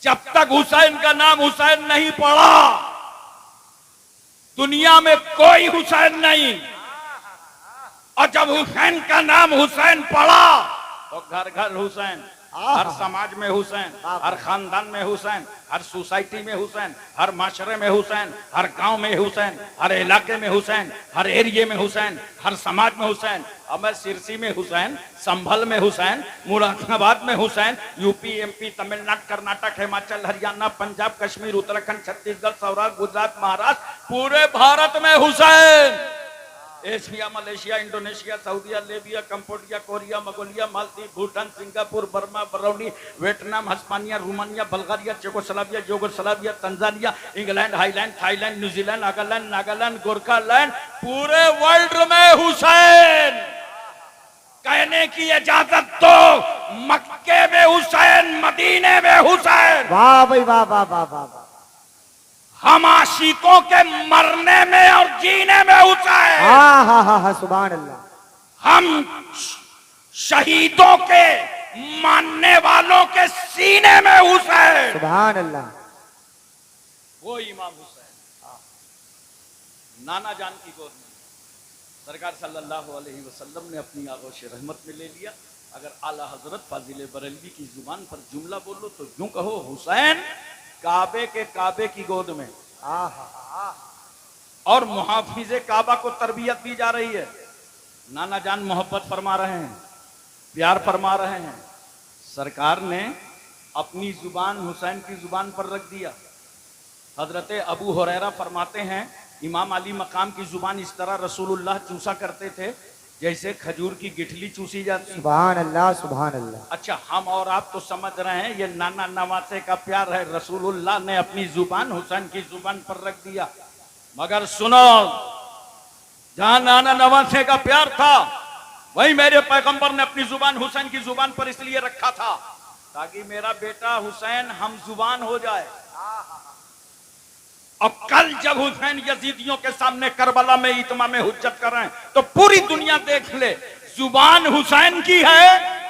जब तक हुसैन का नाम हुसैन नहीं पड़ा, दुनिया में कोई हुसैन नहीं। और जब हुसैन का नाम हुसैन पड़ा तो घर घर हुसैन, हर समाज में हुसैन, हर खानदान में हुसैन, हर सोसाइटी में हुसैन, हर माशरे में हुसैन, हर गांव में हुसैन, हर इलाके में हुसैन, हर एरिया में हुसैन, हर समाज में हुसैन। अब मैं सिरसी में हुसैन, संभल में हुसैन, मुरादाबाद में हुसैन, यूपी, एमपी, तमिलनाडु, कर्नाटक, हिमाचल, हरियाणा, पंजाब, कश्मीर, उत्तराखंड, छत्तीसगढ़, सौराष्ट्र, गुजरात, महाराष्ट्र, पूरे भारत में Hussain. Asia, Malaysia, Indonesia, Saudi Arabia, Cambodia, Korea, Mongolia, Maldives, Bhutan, Singapore, Burma, brownie, Vietnam, Hispania, Romania, Bulgaria, Czechoslovakia, Yugoslavia, Tanzania, England, highland, Thailand, New Zealand, Nagaland, Gorkhaland, पूरे वर्ल्ड में हुसैन। कहने की इजाजत दो, मक्के में हुसैन, मदीने में हुसैन। वाह भाई वाह वाह वाह वाह वाह। हम आशिकों के मरने में और जीने में हुसैन। हाँ हाँ हाँ हाँ, सुभान अल्लाह। हम शहीदों के मानने वालों के सीने में हुसैन। सुभान अल्लाह। वो इमाम हुसैन नाना जान की गोद में सरकार सल्लल्लाहु अलैहि वसल्लम ने अपनी आगोश रहमत में ले लिया। अगर आला हजरत फाजिल बरेलवी की जुबान पर जुमला बोलो तो यूं कहो, हुसैन काबे की गोद में। और मुहाफिजे काबा को तरबियत दी जा रही है। नाना जान मोहब्बत फरमा रहे हैं, प्यार फरमा रहे हैं। सरकार ने अपनी जुबान हुसैन की जुबान पर रख दिया। हजरत अबू हुरैरा फरमाते हैं, इमाम अली मकाम की जुबान इस तरह रसूलुल्लाह चूसा करते थे जैसे खजूर की गिठली चूसी जाती। सुभान अल्लाह सुभान अल्लाह। अच्छा, हम और आप तो समझ रहे हैं ये नाना नवासे का प्यार है। रसूलुल्लाह ने अपनी जुबान हुसैन की जुबान पर रख दिया। मगर सुनो, जहां नाना नवासे का प्यार था, वही मेरे पैगंबर ने अपनी जुबान हुसैन की जुबान पर इसलिए रखा था ताकि मेरा बेटा हुसैन हम जुबान हो जाए। अब कल जब हुसैन यजीदियों के सामने करबला में इत्माम हुज्जत कर रहे हैं तो पूरी दुनिया देख ले, जुबान हुसैन की है,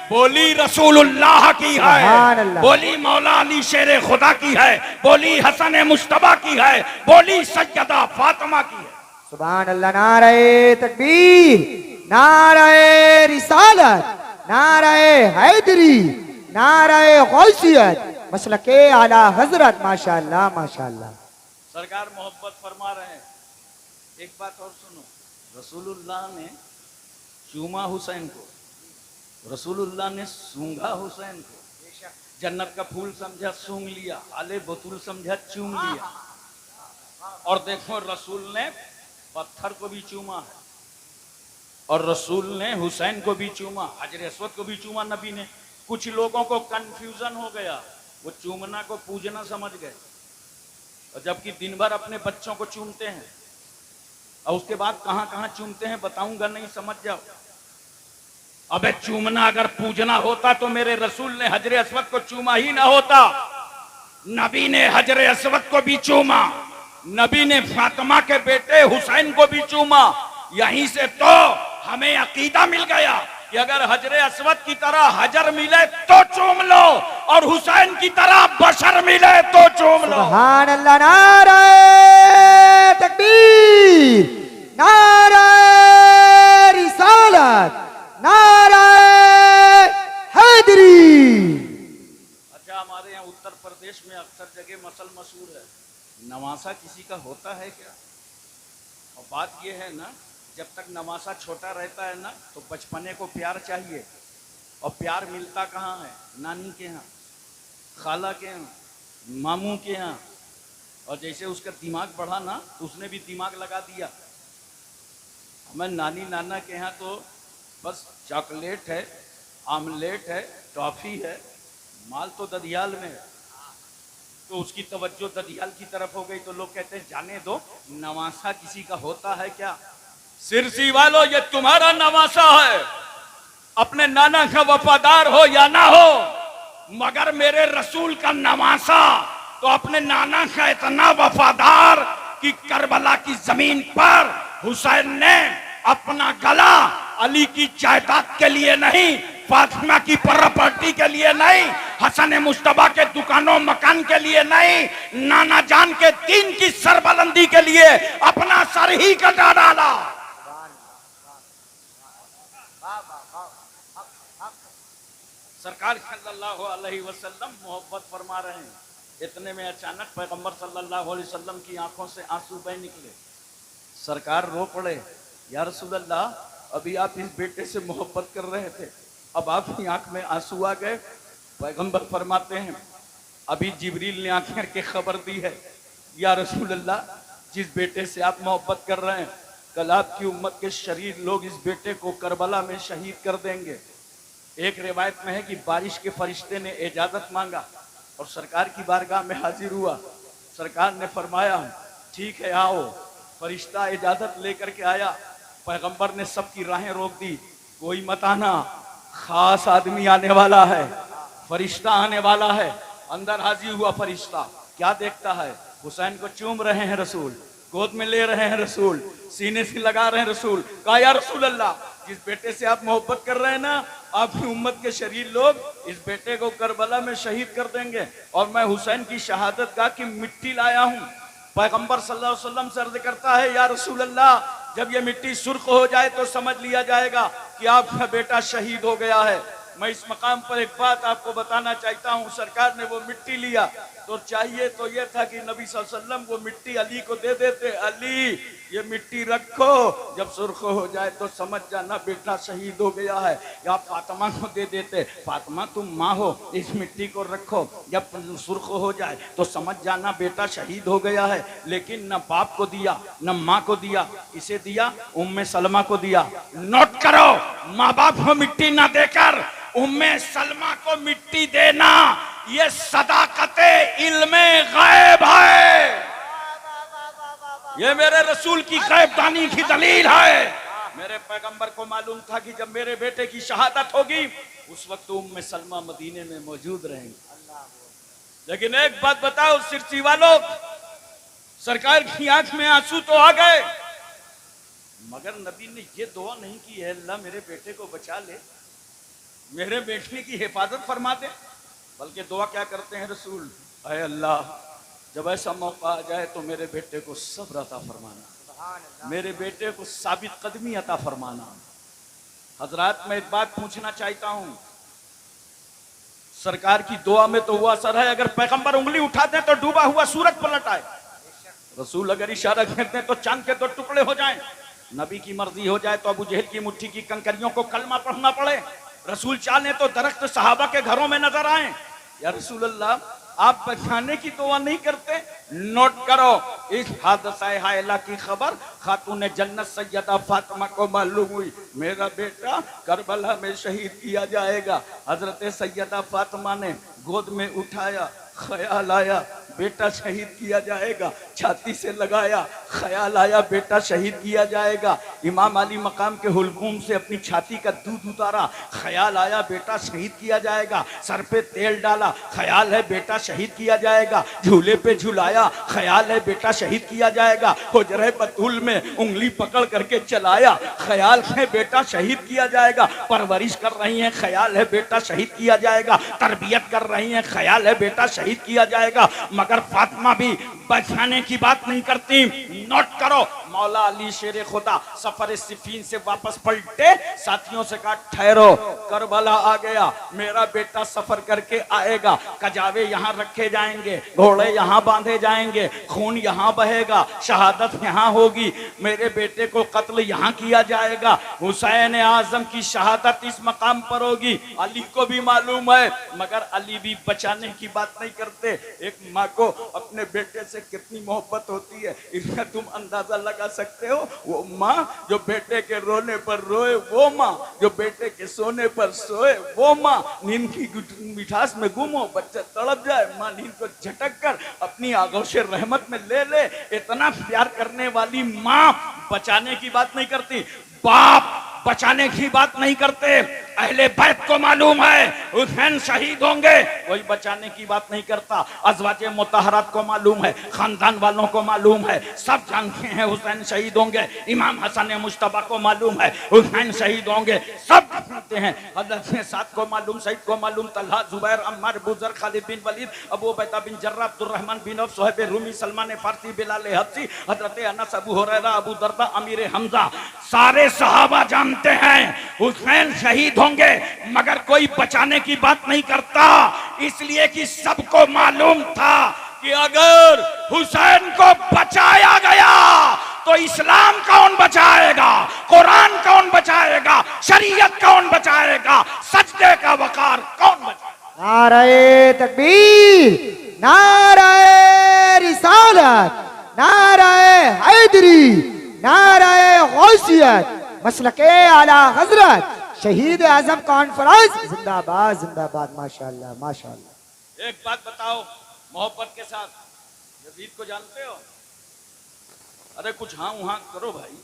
बोली रसूलुल्लाह की है, बोली मौला अली शेर खुदा की है, बोली हसन मुश्तबा की है, बोली सैयदा फातिमा की है। सुभान अल्लाह। नारे तकबीर, नारे रिसालत, नारे हैदरी, नारे गौसियत, मसलके आला हजरत। माशाअल्लाह माशाअल्लाह। सरकार मोहब्बत फरमा रहे हैं। एक बात और सुनो, रसूलुल्लाह ने चूमा हुसैन को, रसूलुल्लाह ने सूंघा हुसैन को। जन्नत का फूल समझा सूंघ लिया, आले बतूल समझा चूम लिया। और देखो, रसूल ने पत्थर को भी चूमा है और रसूल ने हुसैन को भी चूमा, हजर अस्वद को भी चूमा नबी ने। कुछ लोगों को कंफ्यूजन हो गया, वो चूमना को पूजना समझ गए, और जबकि दिन भर अपने बच्चों को चूमते हैं और उसके बाद कहां कहां चूमते हैं बताऊंगा, नहीं समझ जाओ। अबे चूमना अगर पूजना होता तो मेरे रसूल ने हजर अस्वद को चूमा ही ना होता। नबी ने हजर अस्वद को भी चूमा, नबी ने फातिमा के बेटे हुसैन को भी चूमा। यहीं से तो हमें अकीदा मिल गया कि अगर हजर अस्वद की तरह हजर मिले तो चूम लो और हुसैन की तरह बशर मिले तो चूम लो। सुभान अल्लाह। नारे तकबीर, नारे रिसालत, नारे हैदरी। अच्छा, हमारे यहाँ उत्तर प्रदेश में अक्सर जगह मसल मशहूर है, नवासा किसी का होता है क्या? और बात यह है ना, जब तक नवासा छोटा रहता है ना तो बचपने को प्यार चाहिए, और प्यार मिलता कहाँ है? नानी के यहाँ, खाला के यहाँ, मामू के यहाँ। और जैसे उसका दिमाग बढ़ा ना तो उसने भी दिमाग लगा दिया। मैं नानी नाना के यहाँ तो बस चॉकलेट है, आमलेट है, टॉफी है, माल तो ददियाल में है। तो उसकी तवज्जो ददियाल की तरफ हो गई तो लोग कहते हैं जाने दो, नवासा किसी का होता है क्या? सिरसी वालों, ये तुम्हारा नवासा है। अपने नाना का वफादार हो या ना हो, मगर मेरे रसूल का नवासा तो अपने नाना का इतना वफादार कि करबला की जमीन पर हुसैन ने अपना गला अली की जायदाद के लिए नहीं, फातिमा की प्रॉपर्टी के लिए नहीं, हसन मुश्तबा के दुकानों मकान के लिए नहीं, नाना जान के दीन की सरबलंदी के लिए अपना सर ही कटा डाला। सरकार सल्लल्लाहु अलैहि वसल्लम मोहब्बत फरमा रहे हैं। इतने में अचानक पैगंबर सल्लल्लाहु अलैहि वसल्लम की आंखों से आंसू बह निकले। सरकार रो पड़े, या रसूल अल्लाह, अभी आप इस बेटे से मोहब्बत कर रहे थे, अब आपकी आंख में आंसू आ गए। पैगंबर फरमाते हैं, अभी जिब्रील ने आंखें के खबर दी है, या रसूल अल्लाह, जिस बेटे से आप मोहब्बत कर रहे हैं, कल आपकी उम्मत के शरीर लोग इस बेटे को करबला में शहीद कर देंगे। एक रिवायत में है कि बारिश के फरिश्ते ने इजाजत मांगा और सरकार की बारगाह में हाजिर हुआ। सरकार ने फरमाया, ठीक है आओ। फरिश्ता इजाजत लेकर के आया। पैगंबर ने सबकी राहें रोक दी, कोई मत आना, खास आदमी आने वाला है, फरिश्ता आने वाला है। अंदर हाजिर हुआ फरिश्ता, क्या देखता है, हुसैन को चूम रहे हैं रसूल, गोद में ले रहे हैं रसूल, सीने से लगा रहे हैं रसूल। कहा, या रसूल अल्लाह, जिस बेटे से आप मोहब्बत कर रहे हैं ना, आपकी उम्मत के शरीर लोग इस बेटे को करबला में शहीद कर देंगे और मैं हुसैन की शहादत गाह की मिट्टी लाया हूं। पैगंबर सल्लल्लाहु अलैहि वसल्लम से अर्ज करता है, या रसूल अल्लाह, जब ये मिट्टी सुर्ख हो जाए तो समझ लिया जाएगा कि आपका बेटा शहीद हो गया है। मैं इस मकाम पर एक बात आपको बताना चाहता हूँ। सरकार ने वो मिट्टी लिया तो चाहिए तो ये था कि नबी सल्लल्लाहु अलैहि वसल्लम वो मिट्टी अली को दे देते, अली ये मिट्टी रखो, जब सुर्ख हो जाए तो समझ जाना बेटा शहीद हो गया है। या फातिमा को दे देते, फातिमा तुम माँ हो, इस मिट्टी को रखो, जब सुर्ख हो जाए तो समझ जाना बेटा शहीद हो गया है। लेकिन न बाप को दिया न माँ को दिया, इसे दिया उम्मे सलमा को दिया। नोट करो, माँ बाप को मिट्टी ना देकर उम्मे सलमा को मिट्टी देना, ये सदाकते इल्मे गैब है। ये मेरे रसूल की गैबदानी की दलील है। मेरे पैगंबर को मालूम था कि जब मेरे बेटे की शहादत होगी उस वक्त उम्मे सलमा मदीने में मौजूद रहेंगे। लेकिन एक बात बताओ सिरसी वालों, सरकार की आंख में आंसू तो आ गए, मगर नबी ने ये दुआ नहीं की है, अल्लाह मेरे बेटे को बचा ले, मेरे बेटे की हिफाजत फरमा दे। बल्कि दुआ क्या करते हैं रसूल, अय अल्लाह, जब ऐसा मौका आ जाए तो मेरे बेटे को सब्र अता फरमाना, मेरे बेटे को साबित कदमी अता फरमाना। हजरात, मैं एक बात पूछना चाहता हूं, सरकार की दुआ में तो हुआ असर है, अगर पैगंबर उंगली उठा दें तो डूबा हुआ सूरज पलट आए, रसूल अगर इशारा करते हैं तो चांद के 2 टुकड़े हो जाएं, नबी की मर्जी हो जाए तो अबू जहल की मुट्ठी की कंकरियों को कलमा पढ़ना पड़े, रसूल चाहे तो दरख्त सहाबा के घरों में नजर आए। या रसूल अल्लाह, आप बचाने की दुआ नहीं करते। नोट करो, इस हादसा हायला की खबर खातून जन्नत सैयदा फातिमा को मालूम हुई, मेरा बेटा करबला में शहीद किया जाएगा। हजरत सैयदा फातिमा ने गोद में उठाया, ख्याल आया बेटा शहीद किया जाएगा, छाती से लगाया, ख्याल आया बेटा शहीद किया जाएगा। इमाम अली मकाम के हुलकूम से अपनी छाती का दूध उतारा, ख्याल आया बेटा शहीद किया जाएगा। सर पे तेल डाला, ख्याल है बेटा शहीद किया जाएगा। झूले पे झुलाया, ख्याल है बेटा शहीद किया जाएगा। हुजरे बतूल में उंगली पकड़ करके चलाया, ख्याल है बेटा शहीद किया जाएगा। परवरिश कर रही है, ख्याल है बेटा शहीद किया जाएगा। तरबियत कर रही है, ख्याल है बेटा शहीद किया जाएगा। मगर फातिमा भी बचाने की बात नहीं करती। नोट करो, मौला अली शेर खुदा सफर सिफीन से वापस पलटे, साथियों से कहा ठहरो, करबला आ गया, मेरा बेटा सफर करके आएगा, कजावे यहाँ रखे जाएंगे, घोड़े यहाँ बांधे जाएंगे, खून यहाँ बहेगा, शहादत यहाँ होगी, मेरे बेटे को कत्ल यहाँ किया जाएगा। हुसैन आजम की शहादत इस मकाम पर होगी। अली को भी मालूम है, मगर अली भी बचाने की बात नहीं करते। एक माँ को अपने बेटे से कितनी मोहब्बत होती है, इसका तुम अंदाजा लगा सकते हो। वो माँ जो बेटे के रोने पर रोए, वो माँ जो बेटे के सोने पर सोए, वो माँ नींद की मिठास में गुम हो, बच्चा तड़प जाए, माँ नींद को झटक कर अपनी आगोश रहमत में ले ले। इतना प्यार करने वाली माँ बचाने की बात नहीं करती, बाप बचाने की बात नहीं करते। अहले बैत को मालूम है हुसैन शहीद होंगे, कोई बचाने की बात नहीं करता। अज़वाजे मुतहरात को मालूम है, खानदान वालों को मालूम है, सब जानते हैं हुसैन शहीद होंगे। इमाम हसन मुश्तबा को मालूम है हुसैन शहीद होंगे, सब जानते हैं। हज़रत साद को मालूम, सईद को मालूम, Talha, Zubair, Ammar, Buzar, Khalid bin Walid, Abu Ubaida bin Jarrah, Abdurrahman bin Auf, Suhaib Rumi, Salman Farsi, Bilal Habshi, हज़रत अनस, अबू हुरैरा, अबू दरदा, अमीर हमजा, सारे सहाबा जानते हैं हुसैन शहीद होंगे, मगर कोई बचाने की बात नहीं करता, इसलिए कि सबको मालूम था कि अगर हुसैन को बचाया गया तो इस्लाम कौन बचाएगा, कुरान कौन बचाएगा, शरीयत कौन बचाएगा, सजदे का वकार कौन बचाएगा। नारे तकबीर, नारे रिसालत, नारे हैदरी, नारे गौसियत, मसलके आला हजरत शहीद आजम कॉन्फ्रेंस जिंदाबाद जिंदाबाद। माशाअल्लाह माशाअल्लाह। एक बात बताओ मोहब्बत के साथ, यजीद को जानते हो? अरे कुछ हाँ वहां करो भाई,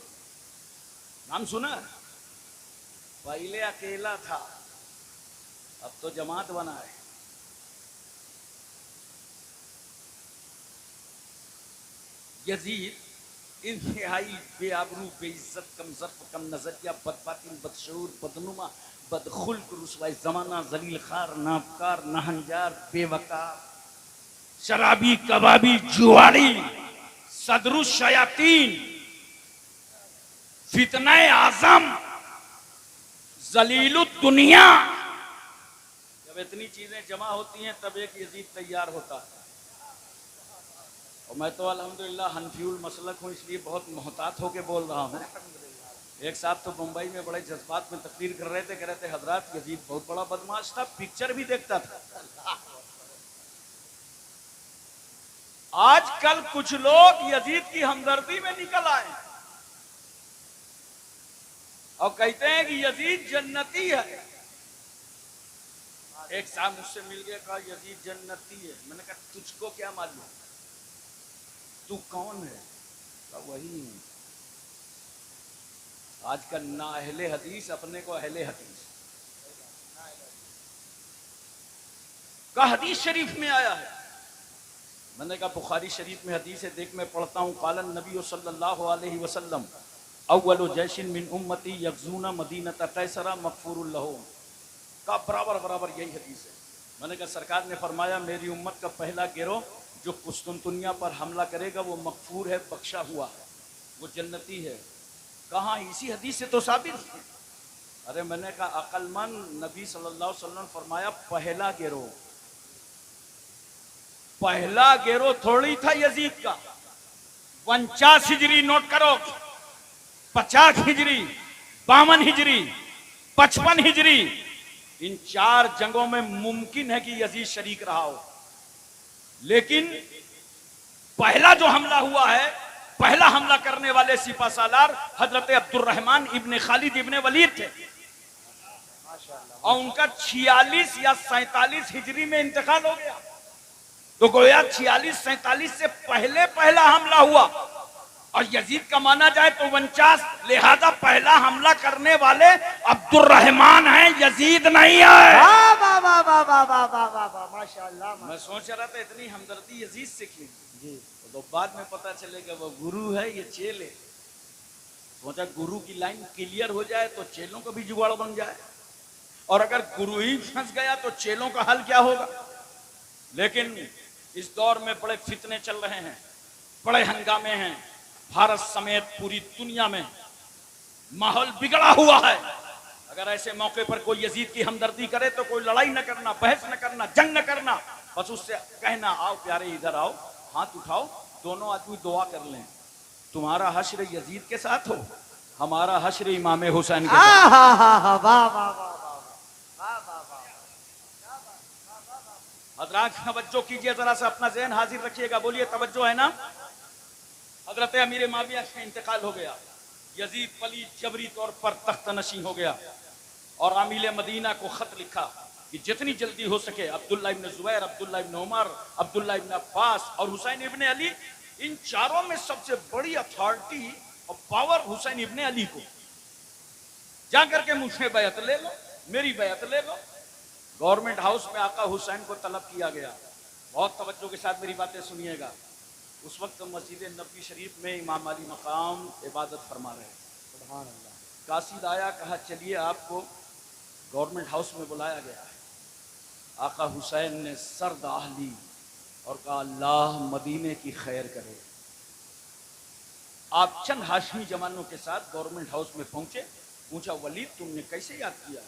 नाम सुना? पहले अकेला था, अब तो जमात बना है। यजीद इंतहाई बेआबरू, बेइज्जत, कम ज़र्फ़, कम नज़रिया, बदबातिन, बदशऊर, बदनुमा, बदखुल्क, रुसवाए ज़माना, ज़लील खार, नापकार, नहंजार, बेवकार, शराबी, कबाबी, जुआरी, सदरुस शयातीन, फितने आज़म, ज़लीलुद दुनिया। जब इतनी चीजें जमा होती हैं तब एक यजीद तैयार होता है। और मैं तो अल्हम्दुलिल्लाह हनफियुल मसलक हूँ, इसलिए बहुत मोहतात होके बोल रहा हूँ। एक साहब तो मुंबई में बड़े जज्बात में तकरीर कर रहे थे, कह रहे थे हजरत यजीद बहुत बड़ा बदमाश था, पिक्चर भी देखता था। आजकल कुछ लोग यजीद की हमदर्दी में निकल आए और कहते हैं कि यजीद जन्नती है। एक साहब मुझसे मिल गया, कहा यजीद जन्नती है। मैंने कहा तुझको क्या मालूम, तू कौन है? तो वही हूं। आजकल ना अहले हदीस अपने को अहले हदीस का हदीस शरीफ में आया है। मैंने कहा बुखारी शरीफ में हदीस है, देख मैं पढ़ता हूँ। कालन नबी सल्लल्लाहु अलैहि वसल्लम अव्वलु जैशिन मिन उम्मती यगज़ूना मदीनत कैसरा मग़फ़ूरुल लहुम का बराबर बराबर यही हदीस है। मैंने कहा सरकार ने फरमाया मेरी उम्मत का पहला गिरोह जो कुस्तुनतुनिया पर हमला करेगा वो मग़फ़ूर है, बख्शा हुआ है, वो जन्नती है। कहाँ? इसी हदीस से तो साबित है। अरे मैंने कहा अक्लमंद नबी सल्लल्लाहु अलैहि वसल्लम फरमाया पहला गिरोह, पहला गिरोह थोड़ी था यजीद का। 49 हिजरी नोट करो, 50 हिजरी, 52 हिजरी, 55 हिजरी, इन 4 जंगों में मुमकिन है कि यजीद शरीक रहा हो। लेकिन पहला जो हमला हुआ है, पहला हमला करने वाले सिपा सालार हजरत अब्दुर्रहमान इब्ने खालिद इब्ने वलीद थे और उनका 46 या 47 हिजरी में इंतकाल हो गया। तो गोया 46-47 से पहले पहला हमला हुआ और यजीद का माना जाए तो 49, लिहाजा पहला हमला करने वाले अब्दुर्रहमान हैं, यजीद नहीं है। वाह वाह वाह वाह वाह वाह वाह वाह वाह माशाअल्लाह। मैं सोच रहा था इतनी हमदर्दी यजीद से क्यों जी, तो बाद में पता चलेगा वो गुरु है, ये चेले। सोचा गुरु की लाइन क्लियर हो जाए तो चेलों का भी जुगाड़ बन जाए, और अगर गुरु ही फंस गया तो चेलों का हल क्या होगा। लेकिन इस दौर में बड़े फितने चल रहे हैं, बड़े हंगामे हैं, भारत समेत पूरी दुनिया में माहौल बिगड़ा हुआ है। अगर ऐसे मौके पर कोई यजीद की हमदर्दी करे तो कोई लड़ाई न करना, बहस न करना, जंग न करना, बस उससे कहना आओ प्यारे इधर आओ, हाथ उठाओ, दोनों आदमी दुआ कर लें, तुम्हारा हश्र यजीद के साथ हो, हमारा हश्र इमाम हुसैन के साथ। वाह वाह वाह। हजरात तवज्जो कीजिए, जरा सा अपना ज़हन हाजिर रखिएगा, बोलिए तवज्जो है ना। हजरत अमीर माविया का इंतकाल हो गया, यजीद पलीद जबरी तौर पर तख्त नशी हो गया और आमिल मदीना को खत लिखा कि जितनी जल्दी हो सके अब्दुल्ला इब्न जुबैर, अब्दुल्ला इब्न उमर, अब्दुल्ला इब्न अब्बास और हुसैन इब्न अली, इन चारों में सबसे बड़ी अथॉरिटी और पावर हुसैन इब्न अली को, जाकर के मुझसे बैत ले लो। मेरी बैत ले लो। गवर्नमेंट हाउस में आका हुसैन को तलब किया गया। बहुत तवज्जो के साथ मेरी बातें सुनिएगा। उस वक्त मस्जिद नबी शरीफ में इमाम अली मकाम इबादत फरमा रहे। सुभान अल्लाह। कासिद आया, कहा चलिए आपको गवर्नमेंट हाउस में बुलाया गया है। आका हुसैन ने सर दाह ली और कहा अल्लाह मदीने की खैर करे। आप चंद हाशमी जवानों के साथ गवर्नमेंट हाउस में पहुंचे। पूछा वलीद तुमने कैसे याद किया है?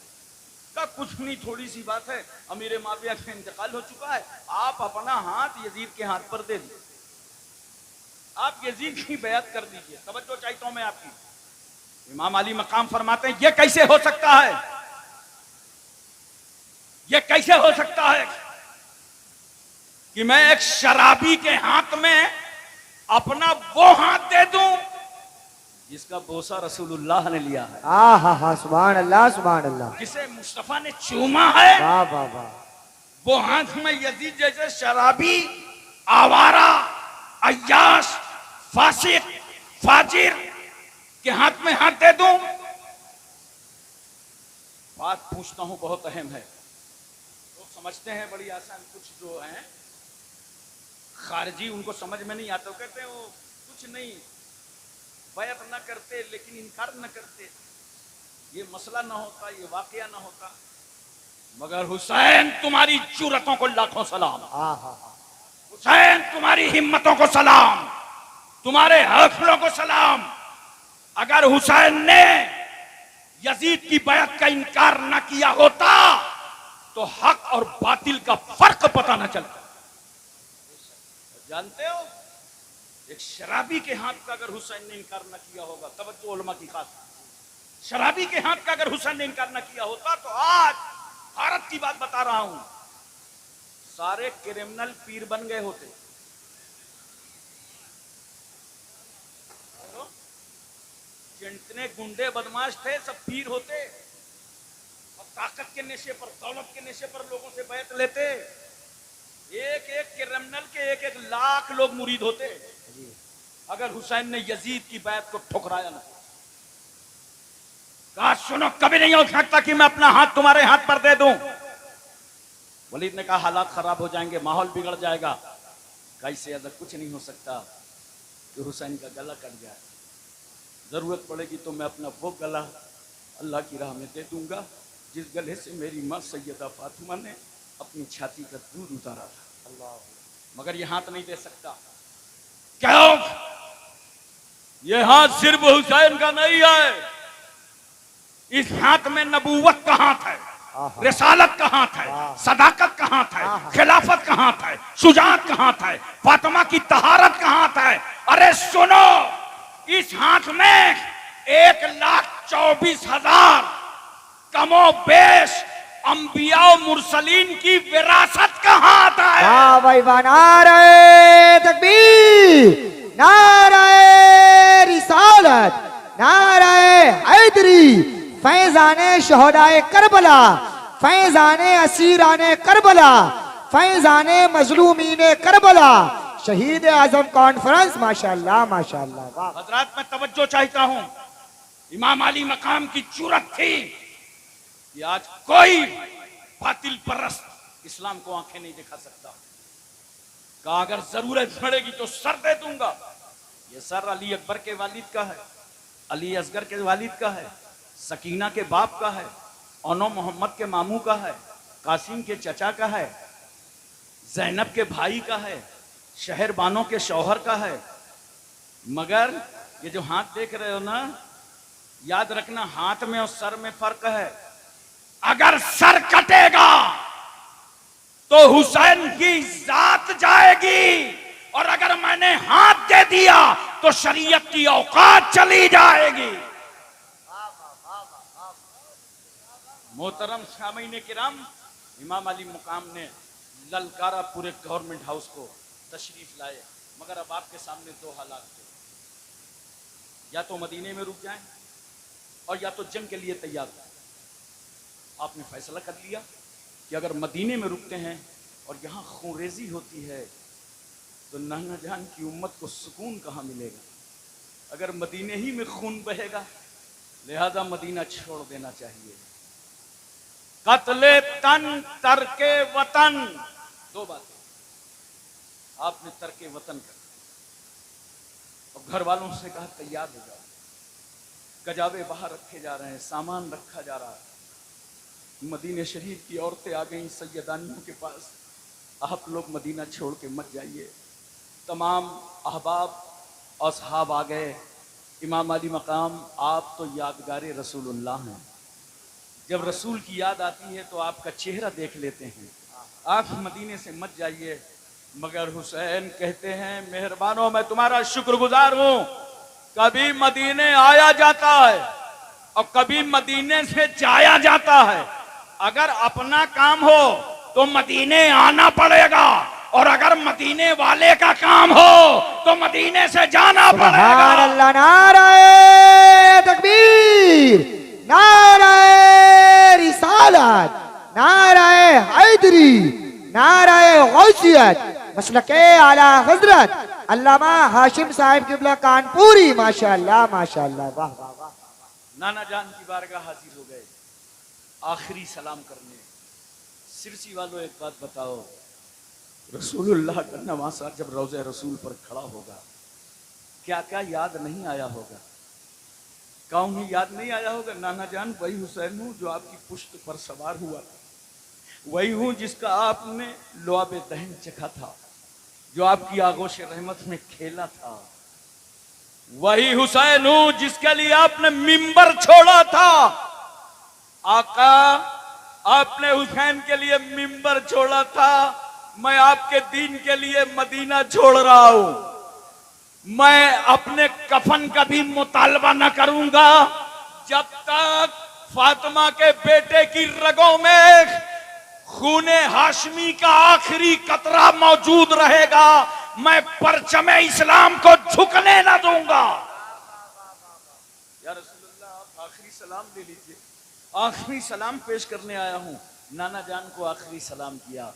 कहा कुछ नहीं, थोड़ी सी बात है, अमीर माविया का इंतकाल हो चुका है, आप अपना हाथ यजीद के हाथ पर दे दीजिए, आप यजीद की बैत कर दीजिए। तवज्जो चाहता हूं मैं आपकी। इमाम अली मकाम फरमाते हैं ये कैसे हो सकता है, ये कैसे हो सकता है कि मैं एक शराबी के हाथ में अपना वो हाथ दे दूं जिसका बोसा रसूलुल्लाह ने लिया है, हा सुभान अल्लाह सुभान अल्लाह। जिसे मुस्तफा ने चूमा है, वाह वाह वाह। वो हाथ में यजीद जैसे शराबी, आवारा, अय्याश, फासिक, फाजिर के हाथ में हाथ दे दूं? बात पूछता हूं, बहुत अहम है। लोग समझते हैं बड़ी आसान, कुछ जो हैं खारजी उनको समझ में नहीं आता, कहते हैं वो कुछ नहीं, बैत न करते लेकिन इनकार न करते, ये मसला ना होता, ये वाकया ना होता। मगर हुसैन तुम्हारी जुर्रतों को लाखों सलाम, हुसैन तुम्हारी हिम्मतों को सलाम, तुम्हारे हौसलों को सलाम। अगर हुसैन ने यजीद की बैत का इनकार न किया होता तो हक और बातिल का फर्क पता न चलता। जानते हो, एक शराबी के हाथ का अगर हुसैन ने इनकार न किया होगा, तवज्जो उलमा की खास, शराबी के हाथ का अगर हुसैन ने इनकार न किया होता तो आज भारत की बात बता रहा हूं, सारे क्रिमिनल पीर बन गए होते। जितने गुंडे बदमाश थे सब पीर होते और ताकत के नशे पर, दौलत के नशे पर लोगों से बैत लेते। एक एक क्रिमिनल के एक एक लाख लोग मुरीद होते अगर हुसैन ने यजीद की बैत को ठुकराया ना। कहा सुनो, कभी नहीं हो सकता कि मैं अपना हाथ तुम्हारे हाथ पर दे दूं। वलीद ने कहा हालात खराब हो जाएंगे, माहौल बिगड़ जाएगा। कैसे? अगर कुछ नहीं हो सकता कि हुसैन का गला कट जाए, जरूरत पड़ेगी तो मैं अपना वो गला अल्लाह की राह में दे दूंगा जिस गले से मेरी माँ सैयदा फातिमा ने अपनी छाती का दूध उतारा था। अल्लाह, मगर ये हाथ नहीं दे सकता। क्यों? ये हाथ सिर्फ हुसैन का नहीं है, इस हाथ में नबूवत का हाथ है, रिसालत का हाथ है, सदाकत का हाथ है, खिलाफत का हाथ है, शुजाअत का हाथ है, फातिमा की तहारत का हाथ है। अरे सुनो, इस हाथ में 1,24,000 कमो बेश अंबिया मुरसलीन की विरासत का हाथ है। वाह भाई वाह, नारे तकबीर, नारे रिसालत, नारे हैदरी, फैजाने शहदाए करबला, फैजाने असीराने करबला, फैजाने मजलूमीने करबला, शहीद आजम कॉन्फ्रेंस। माशाअल्लाह माशाअल्लाह। वाह हजरात, मैं तवज्जो चाहता हूं। इमाम अली मकाम की जरूरत थी कि आज कोई बातिल परस्त इस्लाम को आंखें नहीं दिखा सकता। कहा अगर जरूरत पड़ेगी तो सर दे दूंगा। ये सर अली अकबर के वालिद का है, अली असगर के वालिद का है, सकीना के बाप का है, ओनो मोहम्मद के मामू का है, कासिम के चचा का है, जैनब के भाई का है, शहर बानो के शौहर का है। मगर ये जो हाथ देख रहे हो ना, याद रखना हाथ में और सर में फर्क है। अगर सर कटेगा तो हुसैन की जात जाएगी, और अगर मैंने हाथ दे दिया तो शरीयत की औकात चली जाएगी। मोहतरम सामीन किराम, इमाम अली मुकाम ने ललकारा पूरे गवर्नमेंट हाउस को, तशरीफ लाए। मगर अब आपके सामने दो हालात थे, या तो मदीने में रुक जाएं और या तो जंग के लिए तैयार हो। आपने फैसला कर लिया कि अगर मदीने में रुकते हैं और यहाँ खूनरेजी होती है तो नाना जान की उम्मत को सुकून कहाँ मिलेगा। अगर मदीने ही में खून बहेगा, लिहाजा मदीना छोड़ देना चाहिए। कत्ले तन तरके वतन, दो बातें। आपने तरके वतन कर, अब घर वालों से कहा तैयार हो जाओ, गजाबे बाहर रखे जा रहे हैं, सामान रखा जा रहा है। मदीने शरीफ की औरतें आ गईं सैयदानियों के पास, आप लोग मदीना छोड़ के मत जाइए। तमाम अहबाब और सहाब आ गए। इमाम अली मकाम, आप तो यादगार रसूलुल्लाह हैं, जब रसूल की याद आती है तो आपका चेहरा देख लेते हैं, आप मदीने से मत जाइए। मगर हुसैन कहते हैं, मेहरबानो मैं तुम्हारा शुक्रगुजार हूं, कभी मदीने आया जाता है और कभी मदीने से जाया जाता है। अगर अपना काम हो तो मदीने आना पड़ेगा, और अगर मदीने वाले का काम हो तो मदीने से जाना सुभान पड़ेगा। अल्लाह, नाराए तकबीर, नाराए रिसालत, नाराए हैदरी, नाराए गौसियत, मसलके आला हजरत अल्लामा हाशिम साहिब किबला कानपुरी, माशाअल्लाह माशाअल्लाह, वाह वाह वाह। नाना जान की बारगाह हाजिर हो गए आखिरी सलाम करने। सिरसी वालों एक बात बताओ, रसूलुल्लाह का नवासा जब रोज़े रसूल पर खड़ा होगा, क्या क्या याद नहीं आया होगा? कौन ही याद नहीं आया होगा? नाना जान, वही हुसैन हूँ जो आपकी पुश्त पर सवार हुआ था, वही हूँ जिसका आपने लुआबे दहन चखा था, जो आपकी आगोश रहमत में खेला था, वही हुसैन हूँ जिसके लिए आपने मिंबर छोड़ा था। आका, आपने हुसैन के लिए मिंबर छोड़ा था, मैं आपके दीन के लिए मदीना छोड़ रहा हूं। मैं अपने कफन का भी मुतालबा न करूंगा जब तक फातिमा के बेटे की रगों में खूने हाशमी का आखिरी कतरा मौजूद रहेगा। मैं परचमे इस्लाम को झुकने न दूंगा। या रसूलुल्लाह, आप आखिरी सलाम ले लीजिए। आखिरी सलाम पेश करने आया हूं। नाना जान को आखिरी सलाम किया।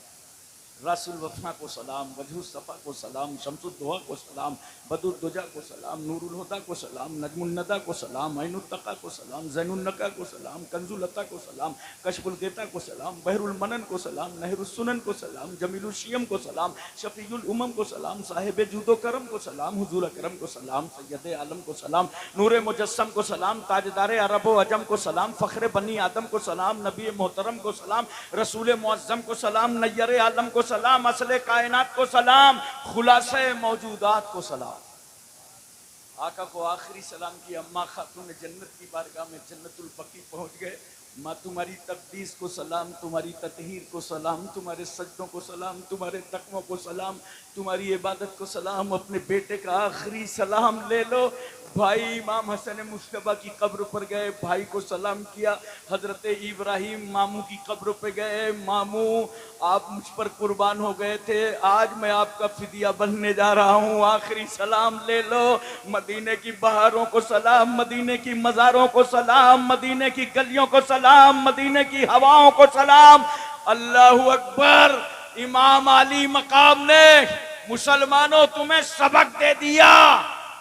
रसूल वफा को सलाम, वजहु सफ़ा को सलाम, शम्सुद्दोहा को सलाम, बदरुद्दुजा को सलाम, नूरुल हुदा को सलाम, नजमुन नदा को सलाम, ऐनुत तका को सलाम, ज़ैनुन नका को सलाम, कंजुल अता को सलाम, कशफुल गेता को सलाम, बहरुल मनन को सलाम, नहरुस सुनन को सलाम, जमीलुल शियम को सलाम, शफीउल उमम को सलाम, साहिब जूदो करम को सलाम, हुजूर अकरम को सलाम, सैयद आलम को सलाम, नूरे मुजस्सम को सलाम, ताजदार अरब व अजम को सलाम, फ़ख्र बनी आदम को सलाम, नबी मोहतरम को सलाम, रसूल मुअज्जम को सलाम, नय्यर आलम को सलाम, असले कायनात को सलाम, खुलासे मौजूदात को सलाम। आका को आखिरी सलाम की। अम्मा खातून जन्नत की बारगाह में जन्नतुल बकी पहुंच गए। माँ, तुम्हारी तकदीस को सलाम, तुम्हारी ततहीर को सलाम, तुम्हारे सजदों को सलाम, तुम्हारे तकवों को सलाम, तुम्हारी इबादत को सलाम। अपने बेटे का आखिरी सलाम ले लो। भाई इमाम हसन मुश्तबा की कब्र पर गए, भाई को सलाम किया। हजरत इब्राहिम मामू की कब्र पर गए, मामू आप मुझ पर कुर्बान हो गए थे, आज मैं आपका फिदिया बनने जा रहा हूँ, आखिरी सलाम ले लो। मदीने की बहारों को सलाम, मदीने की मज़ारों को सलाम, मदीने की गलियों को सलाम, मदीने की हवाओं को सलाम। अल्लाहु अकबर। इमाम अली मकाम ने मुसलमानों तुम्हें सबक दे दिया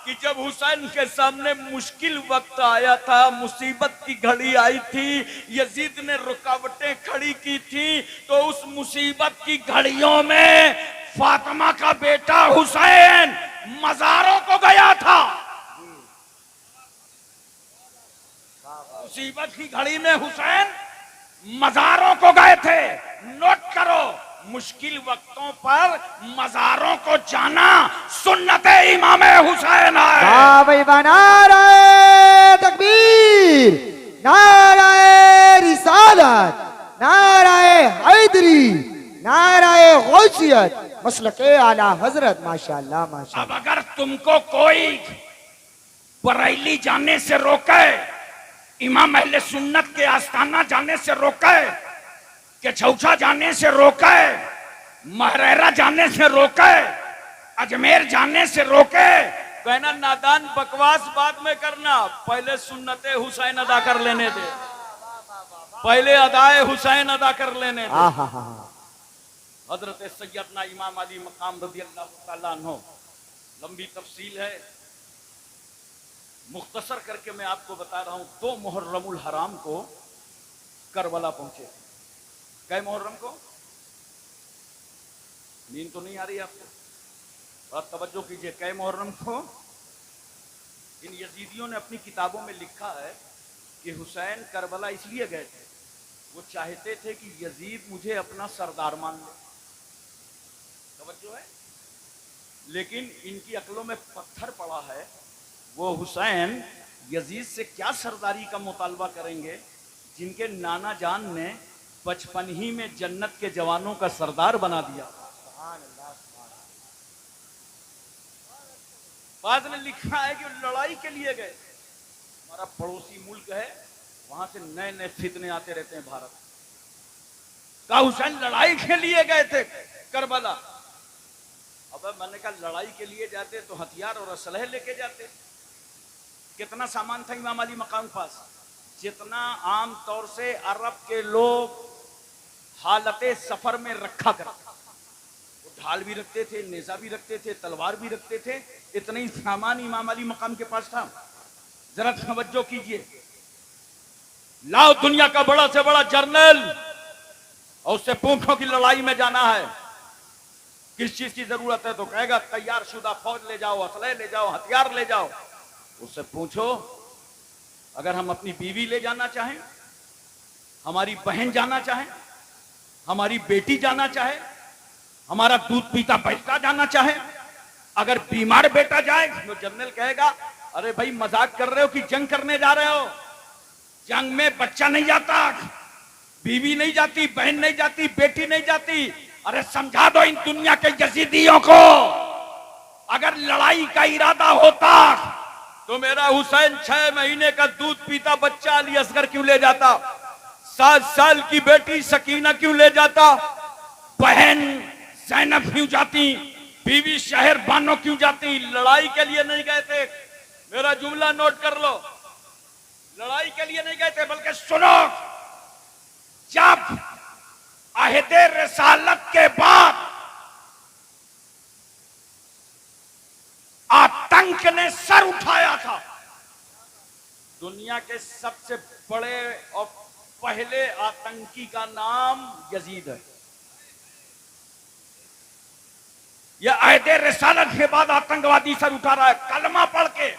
कि जब हुसैन के सामने मुश्किल वक्त आया था, मुसीबत की घड़ी आई थी, यजीद ने रुकावटें खड़ी की थी, तो उस मुसीबत की घड़ियों में फातिमा का बेटा हुसैन मज़ारों को गया था। मुसीबत की घड़ी में हुसैन मज़ारों को गए थे। नोट करो, मुश्किल वक्तों पर मज़ारों को जाना सुन्नत इमाम हुसैन है। भाई नाराए तकबीर, नाराए रिसालत, नाराए हैदरी, नाराए गौसियत, मसलके आला हजरत, माशाअल्लाह माशाअल्लाह। अब अगर तुमको कोई बरेली जाने से रोके, इमाम अहले सुन्नत के आस्थाना जाने से रोके, के छौछा जाने से रोके, महरेरा जाने से रोके, अजमेर जाने से रोके, कहना नादान बकवास बाद में करना, पहले सुन्नते हुसैन अदा कर लेने दे, पहले अदाए हुसैन अदा कर लेने दे। हजरत सैयदना इमाम अली मकाम रज़ियल्लाहु तआला अन्हु, लंबी तफसील है, मुख्तसर करके मैं आपको बता रहा हूं। 2 मुहर्रमुल हराम को करबला पहुंचे। कै मुहर्रम को? नींद तो नहीं आ रही आपको? और तवज्जो कीजिए, कै मुहर्रम को? इन यजीदियों ने अपनी किताबों में लिखा है कि हुसैन करबला इसलिए गए थे, वो चाहते थे कि यजीद मुझे अपना सरदार मान ले। तवज्जो है? लेकिन इनकी अक्लों में पत्थर पड़ा है। वो हुसैन यजीद से क्या सरदारी का मुतालबा करेंगे जिनके नाना जान ने बचपन ही में जन्नत के जवानों का सरदार बना दिया। बाद में लिखा है कि लड़ाई के लिए गए। हमारा पड़ोसी मुल्क है, वहां से नए नए फितने आते रहते हैं भारत। का हुसैन लड़ाई के लिए गए थे करबला। अब मैंने कहा लड़ाई के लिए जाते तो हथियार और असलहे लेके जाते। कितना सामान था इमाम अली मकाम के पास? जितना आम तौर से अरब के लोग हालते सफर में रखा करते। वो ढाल भी रखते थे, नेजा भी रखते थे, तलवार भी रखते थे। इतना ही सामान इमाम अली मकाम के पास था। जरा तवज्जो कीजिए, लाओ दुनिया का बड़ा से बड़ा जर्नल और उससे पूछो कि लड़ाई में जाना है, किस चीज की जरूरत है, तो कहेगा तैयार शुदा फौज ले जाओ, असलहे ले जाओ, हथियार ले जाओ। उससे पूछो अगर हम अपनी बीवी ले जाना चाहें, हमारी बहन जाना चाहे, हमारी बेटी जाना चाहे, हमारा दूध पीता बच्चा जाना चाहे, अगर बीमार बेटा जाए तो जनरल कहेगा अरे भाई मजाक कर रहे हो कि जंग करने जा रहे हो? जंग में बच्चा नहीं जाता, बीवी नहीं जाती, बहन नहीं जाती, बेटी नहीं जाती। अरे समझा दो इन दुनिया के यजीदियों को, अगर लड़ाई का इरादा होता तो मेरा हुसैन 6 महीने का दूध पीता बच्चा अली असगर क्यों ले जाता? 7 साल की बेटी सकीना क्यों ले जाता? बहन ज़ैनब क्यों जाती? बीवी शहर बानो क्यों जाती? लड़ाई के लिए नहीं गए थे। मेरा जुमला नोट कर लो, लड़ाई के लिए नहीं गए थे, बल्कि सुनो, जब अहदे रिसालत के बाद आतंक ने सर उठाया था, दुनिया के सबसे बड़े और पहले आतंकी का नाम यजीद है। यह अहदे रिसालत के बाद आतंकवादी सर उठा रहा है, कलमा पढ़ के।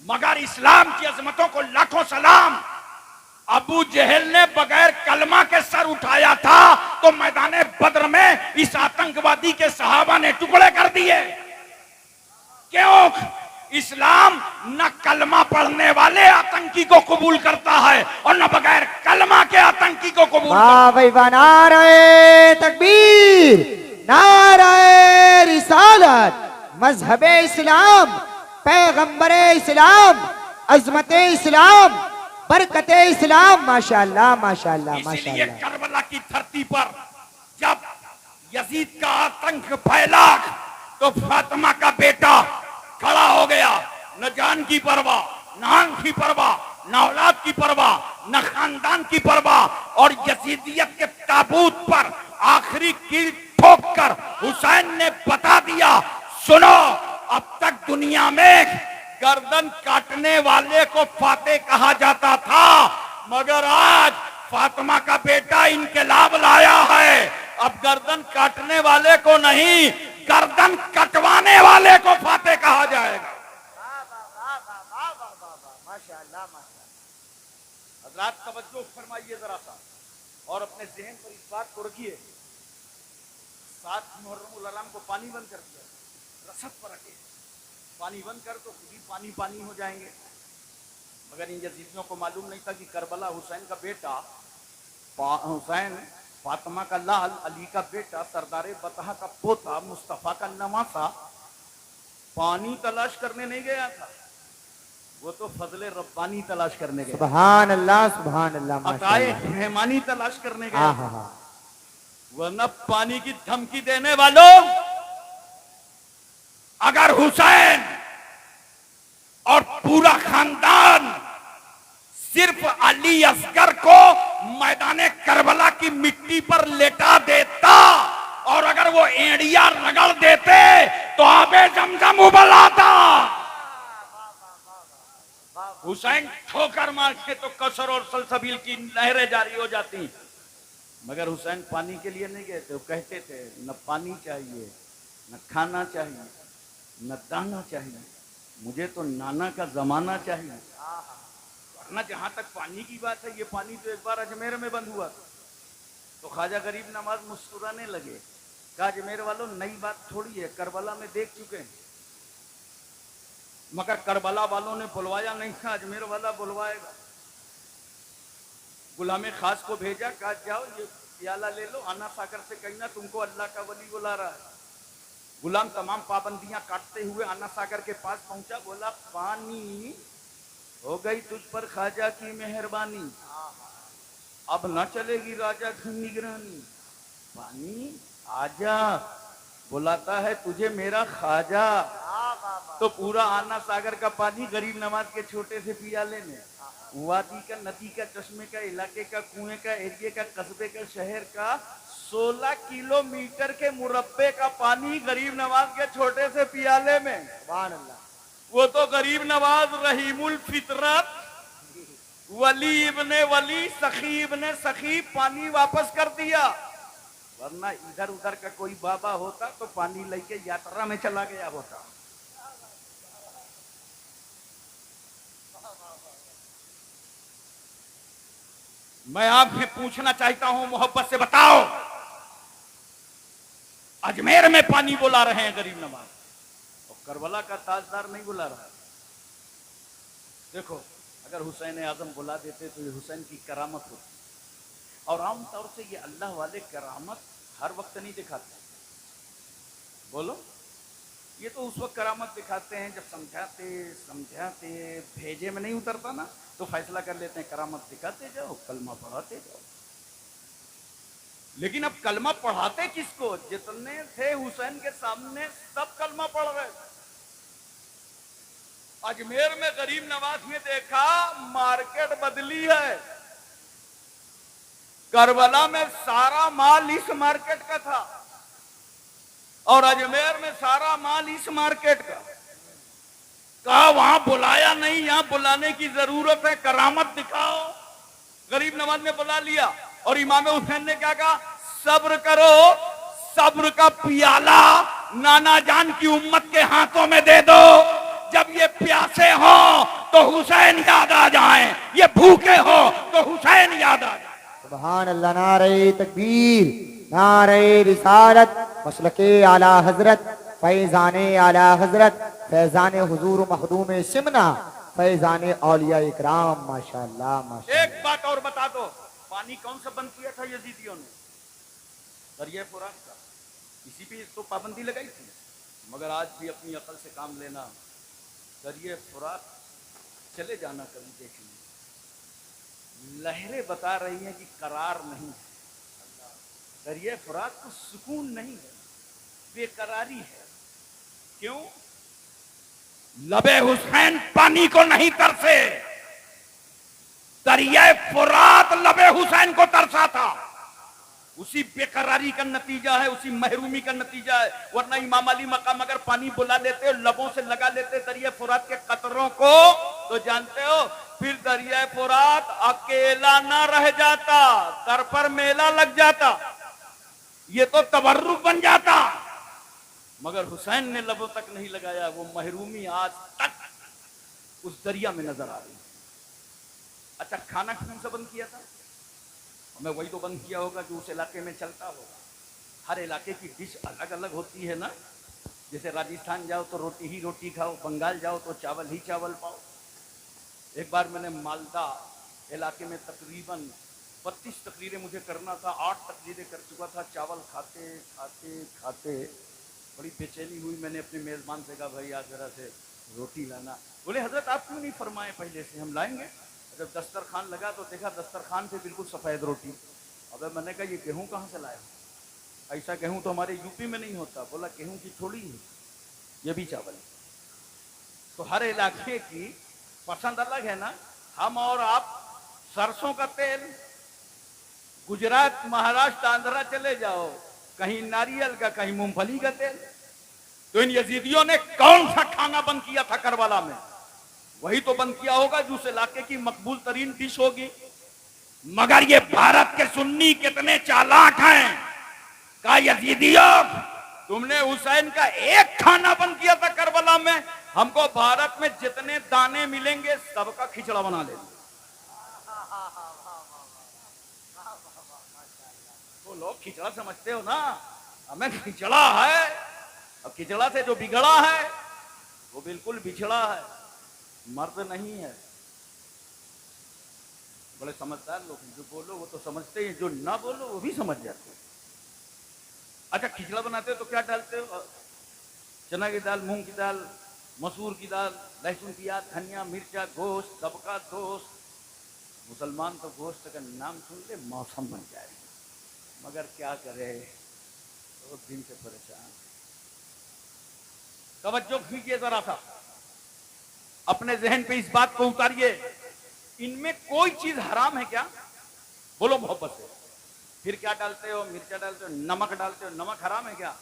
मगर इस्लाम की अजमतों को लाखों सलाम, अबू जहल ने बगैर कलमा के सर उठाया था तो मैदान बद्र में इस आतंकवादी के सहाबा ने टुकड़े कर दिए। क्यों? इस्लाम न कलमा पढ़ने वाले आतंकी को कबूल करता है और न बगैर कलमा के आतंकी को कबूल करता है। नारे तकबीर, नारे रिसालत, मजहबे इस्लाम, पैगंबरे इस्लाम, अजमते इस्लाम, बरकते इस्लाम। माशाअल्लाह माशाअल्लाह इसलिए माशाअल्लाह। करबला की धरती पर जब यजीद का आतंक फैला तो फातिमा का बेटा खड़ा हो गया। न जान की परवाह, न आंख की परवाह, न औलाद की परवाह, न खानदान की परवाह। और यजीदियत के ताबूत पर आखिरी कील ठोक कर हुसैन ने बता दिया, सुनो, अब तक दुनिया में गर्दन काटने वाले को फाते कहा जाता था, मगर आज फातिमा का बेटा इनकलाब लाया है। अब गर्दन काटने वाले को नहीं, गर्दन कटवाने वाले को फाते कहा जाएगा। हज़रात तवज्जो फरमाइए जरा सा और अपने जहन पर इस बात को रखिए। 7 मुहर्रम उल को पानी बंद कर दिया, रसद पर रखे, पानी बंद कर तो खुद ही पानी पानी हो जाएंगे। मगर इन यजीदियों को मालूम नहीं था कि करबला हुसैन का बेटा, हुसैन फातिमा का लाल, अली का बेटा, सरदार बतहा का पोता, मुस्तफा का नवासा पानी तलाश करने नहीं गया था, वो तो फजले रब्बानी तलाश करने गया। सुभान अल्लाह सुभान अल्लाह अताए रहमानी तलाश करने गया। वरना पानी की धमकी देने वालों, अगर हुसैन और पूरा खानदान सिर्फ अली असगर को मैदान करबला की मिट्टी पर लेटा देता और अगर वो एड़िया रगड़ देते तो आबे जमजम उबल आता। हुसैन ठोकर मार के तो कसर और सलसबील की नहरें जारी हो जाती। मगर हुसैन पानी के लिए नहीं गए थे, वो कहते थे न पानी चाहिए, न खाना चाहिए, न दाना चाहिए, मुझे तो नाना का जमाना चाहिए। वरना जहां तक पानी की बात है, ये पानी तो एक बार अजमेर में बंद हुआ तो ख्वाजा गरीब नवाज मुस्कुराने लगे, कहा अजमेर वालों नई बात थोड़ी है, करबला में देख चुके हैं। मगर करबला वालों ने बुलवाया नहीं था, अजमेर वाला बुलवाएगा। गुलामे खास को भेजा, कहा जाओ ये प्याला ले लो, आना सागर से कहना तुमको अल्लाह का वली बुला रहा है। गुलाम तमाम पाबंदियां काटते हुए आना सागर के पास पहुंचा, बोला पानी हो गई तुझ पर ख्वाजा की मेहरबानी, अब न चलेगी राजा की निगरानी, पानी आजा, बुलाता है तुझे मेरा ख्वाजा। तो पूरा आना सागर का पानी गरीब नवाज के छोटे से पियाले में, वादी का, नदी का, चश्मे का, इलाके का, कुएं का, एरिया का, कस्बे का, शहर का 16 किलोमीटर के मुरब्बे का पानी गरीब नवाज के छोटे से पियाले में। सुभान अल्लाह। वो तो गरीब नवाज रहीमुल फितरत, वली इब्ने वली, सखी इब्ने सखी, पानी वापस कर दिया। वरना इधर उधर का कोई बाबा होता तो पानी लेके यात्रा में चला गया होता। मैं आपसे पूछना चाहता हूं, मोहब्बत से बताओ, अजमेर में पानी बुला रहे हैं गरीब नवाज, और करबला का ताजदार नहीं बुला रहा। देखो, अगर हुसैन आजम बुला देते तो ये हुसैन की करामत होती। और आमतौर से ये अल्लाह वाले करामत हर वक्त नहीं दिखाते। बोलो, ये तो उस वक्त करामत दिखाते हैं जब समझाते भेजे में नहीं उतरता ना, तो फैसला कर लेते हैं करामत दिखाते जाओ, कलमा पढ़ाते जाओ। लेकिन अब कलमा पढ़ाते किसको? जितने थे हुसैन के सामने सब कलमा पढ़ रहे। अजमेर में गरीब नवाज ने देखा मार्केट बदली है, करबला में सारा माल इस मार्केट का था और अजमेर में सारा माल इस मार्केट का। कहा वहां बुलाया नहीं, यहां बुलाने की जरूरत है, करामत दिखाओ। गरीब नवाज ने बुला लिया और इमाम हुसैन ने क्या कहा? सब्र करो, सब्र का पियाला नाना जान की उम्मत के हाथों में दे दो। जब ये प्यासे हो तो हुसैन याद आ जाए, ये भूखे हो तो हुसैन याद आ जाए। सुभान अल्लाह। नारे तकबीर, नारे रिसालत, मसलके आला हजरत, फैजाने आला हजरत, फैजाने हुजूर मखदूम सिमना, फैजाने औलिया इकराम। माशाअल्लाह माशाअल्लाह। एक बात और बता दो, पानी कौन सा बंद किया था यजीदियों ने? दरिया फुरात का। इसी पे तो पाबंदी लगाई थी। मगर आज भी अपनी अकल से काम लेना, दरिया फुरात चले जाना कभी देखिए, लहरें बता रही हैं कि करार नहीं है। दरिया फुरात को सुकून नहीं है, बेकरारी है। क्यों? लबे हुसैन पानी को नहीं तरसे, दरिया फुरात लबे हुसैन को तरसा था। उसी बेकरारी का नतीजा है, उसी महरूमी का नतीजा है। वरना इमाम अली मकाम अगर पानी बुला लेते, लबों से लगा लेते दरिया फुरात के कतरों को, तो जानते हो फिर दरिया फुरात अकेला ना रह जाता, दर पर मेला लग जाता, ये तो तबर्रुक बन जाता। मगर हुसैन ने लबों तक नहीं लगाया, वो महरूमी आज तक उस दरिया में नजर आ रही है। अच्छा, खाना कौन सा बंद किया था? हमें वही तो बंद किया होगा जो उस इलाके में चलता होगा। हर इलाके की डिश अलग अलग होती है ना। जैसे राजस्थान जाओ तो रोटी ही रोटी खाओ, बंगाल जाओ तो चावल ही चावल पाओ। एक बार मैंने मालदा इलाके में तकरीबन 32 तकरीरें मुझे करना था, 8 तकरीरें कर चुका था। चावल खाते खाते खाते बड़ी बेचैनी हुई। मैंने अपने मेज़बान से कहा, भाई आज जरा से रोटी लाना। बोले हजरत आप क्यों नहीं फरमाए पहले से, हम लाएंगे। जब दस्तरखान लगा तो देखा दस्तरखान पे बिल्कुल सफ़ेद रोटी। अबे मैंने कहा ये गेहूं कहाँ से लाए? ऐसा गेहूं तो हमारे यूपी में नहीं होता। बोला गेहूं की थोड़ी है, ये भी चावल। तो हर इलाके की पसंद अलग है ना। हम और आप सरसों का तेल, गुजरात महाराष्ट्र आंध्रा चले जाओ, कहीं नारियल का, कहीं मूंगफली का तेल। तो इन यजीदियों ने कौन सा खाना बंद किया था करबला में? वही तो बंद किया होगा जो उस इलाके की मकबूल तरीन डिश होगी। मगर ये भारत के सुन्नी कितने चालाक हैं। का यजीदियों, तुमने हुसैन का एक खाना बंद किया था करबला में, हमको भारत में जितने दाने मिलेंगे सबका खिचड़ा बना लेंगे। तो लोग खिचड़ा समझते हो ना, हमें खिचड़ा है। अब खिचड़ा से जो बिगड़ा है वो बिल्कुल बिछड़ा है, मर्द नहीं है। बड़े समझदार लोग, जो बोलो वो तो समझते हैं, जो ना बोलो वो भी समझ जाते हैं। अच्छा, खिचड़ा बनाते हो तो क्या डालते हो? चना की दाल, मूंग की दाल, मसूर की दाल, लहसुन, प्याज, धनिया, मिर्चा, गोश्त, सबका दोस्त। मुसलमान तो गोश्त का नाम सुन ले मौसम बन जाए, मगर क्या करे, तो दिन से परेशान। तवज्जो कीजिए जरा सा, अपने जहन पे इस बात को उतारिए, इनमें कोई चीज हराम है क्या? बोलो मोहब्बत से। फिर क्या डालते हो? मिर्चा डालते हो, नमक डालते हो, नमक हराम है क्या?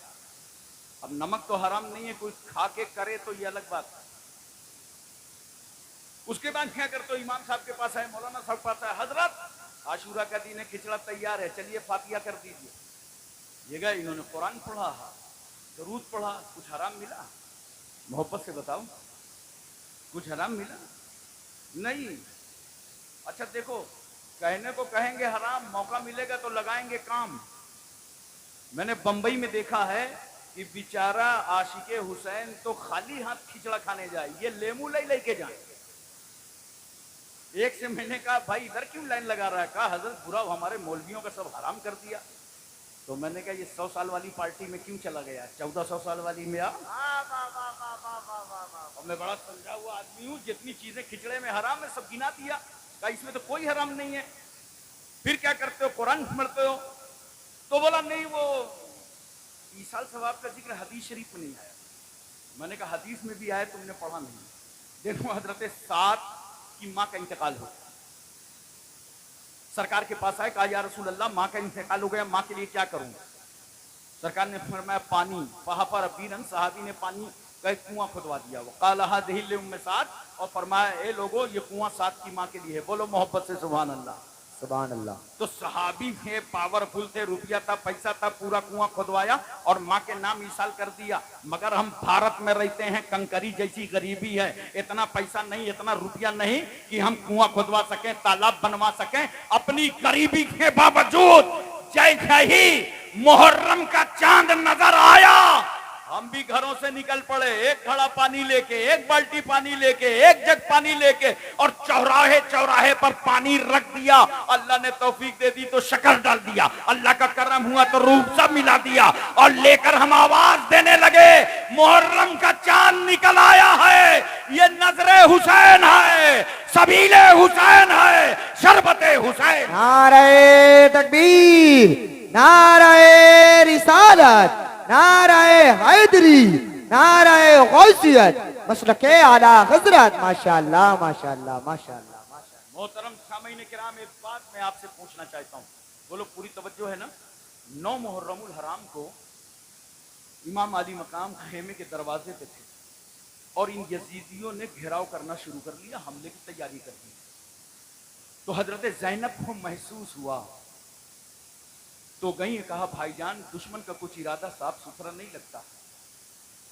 अब नमक तो हराम नहीं है, कोई खा के करे तो ये अलग बात है। उसके बाद क्या करते हो? इमाम साहब के पास आए, मौलाना साहब के पास आए, हजरत आशूरा का दिन है, खिचड़ा तैयार है, चलिए फातिया कर दीजिए। ये गए, इन्होंने कुरान पढ़ा, दरूद पढ़ा, कुछ हराम मिला? मोहब्बत से बताओ, कुछ हराम मिला? नहीं। अच्छा देखो, कहने को कहेंगे हराम, मौका मिलेगा तो लगाएंगे काम। मैंने बंबई में देखा है कि बेचारा आशिके हुसैन तो खाली हाथ खिचड़ा खाने जाए, ये लेमू लेके जाए। एक से मैंने कहा भाई इधर क्यों लाइन लगा रहा है? कहा हजरत बुरा हमारे मौलवियों का सब हराम कर दिया। तो मैंने कहा ये 100 साल वाली पार्टी में क्यों चला गया, 1400 साल वाली में आ। और मैं बड़ा समझा हुआ आदमी हूँ, जितनी चीजें खिचड़े में हराम है सब गिना दिया, कहा इसमें तो कोई हराम नहीं है। फिर क्या करते हो? कुरान पढ़ते हो? तो बोला नहीं, वो ईसाल सवाब का जिक्र हदीस शरीफ में नहीं आया। मैंने कहा हदीस में भी आया, तुमने पढ़ा नहीं। देखो हजरत साद की माँ का इंतकाल हो, सरकार के पास आए, कहा या रसूल अल्लाह माँ का इंतकाल हो गया, माँ के लिए क्या करूं? सरकार ने फरमाया पानी। फहफर बीरन, सहाबी ने पानी का एक कुआं खुदवा दिया। वो काला हदिल उम्मे साद, और फरमाया ए लोगो ये कुआं साद की माँ के लिए है। बोलो मोहब्बत से सुभान अल्लाह, सुभान अल्लाह। तो सहाबी थे, पावरफुल थे, रुपया था, पैसा था, पूरा कुआं खुदवाया और माँ के नाम ईसाल कर दिया। मगर हम भारत में रहते हैं, कंकरी जैसी गरीबी है, इतना पैसा नहीं, इतना रुपया नहीं कि हम कुआं खुदवा सकें, तालाब बनवा सकें। अपनी गरीबी के बावजूद जैसे ही मुहर्रम का चांद नजर आया, हम भी घरों से निकल पड़े, एक घड़ा पानी लेके, एक बाल्टी पानी लेके, एक जग पानी लेके, और चौराहे चौराहे पर पानी रख दिया। अल्लाह ने तौफीक दे दी तो शक्कर डाल दिया, अल्लाह का करम हुआ तो रूह सब मिला दिया, और लेकर हम आवाज देने लगे मुहर्रम का चांद निकल आया है, ये नजरे हुसैन है, सबीले हुसैन है, शरबते हुसैन। नारे तकबीर, नारे रिसालत, नाराए हैदरी, नाराए गौसियत, मसलके आला हजरत। माशाअल्लाह माशाअल्लाह माशाअल्लाह माशाअल्लाह। मोहतरम सामीन किराम, एक बात मैं आपसे पूछना चाहता हूँ, बोलो पूरी तवज्जो है ना। 9 मुहर्रमुल हराम को इमाम अली मकाम खेमे के दरवाजे पे थे, और इन यजीदियों ने घेराव करना शुरू कर लिया, हमले की तैयारी कर दी। तो हजरत ज़ैनब को महसूस हुआ, तो गई, कहा भाईजान दुश्मन का कुछ इरादा साफ सुथरा नहीं लगता।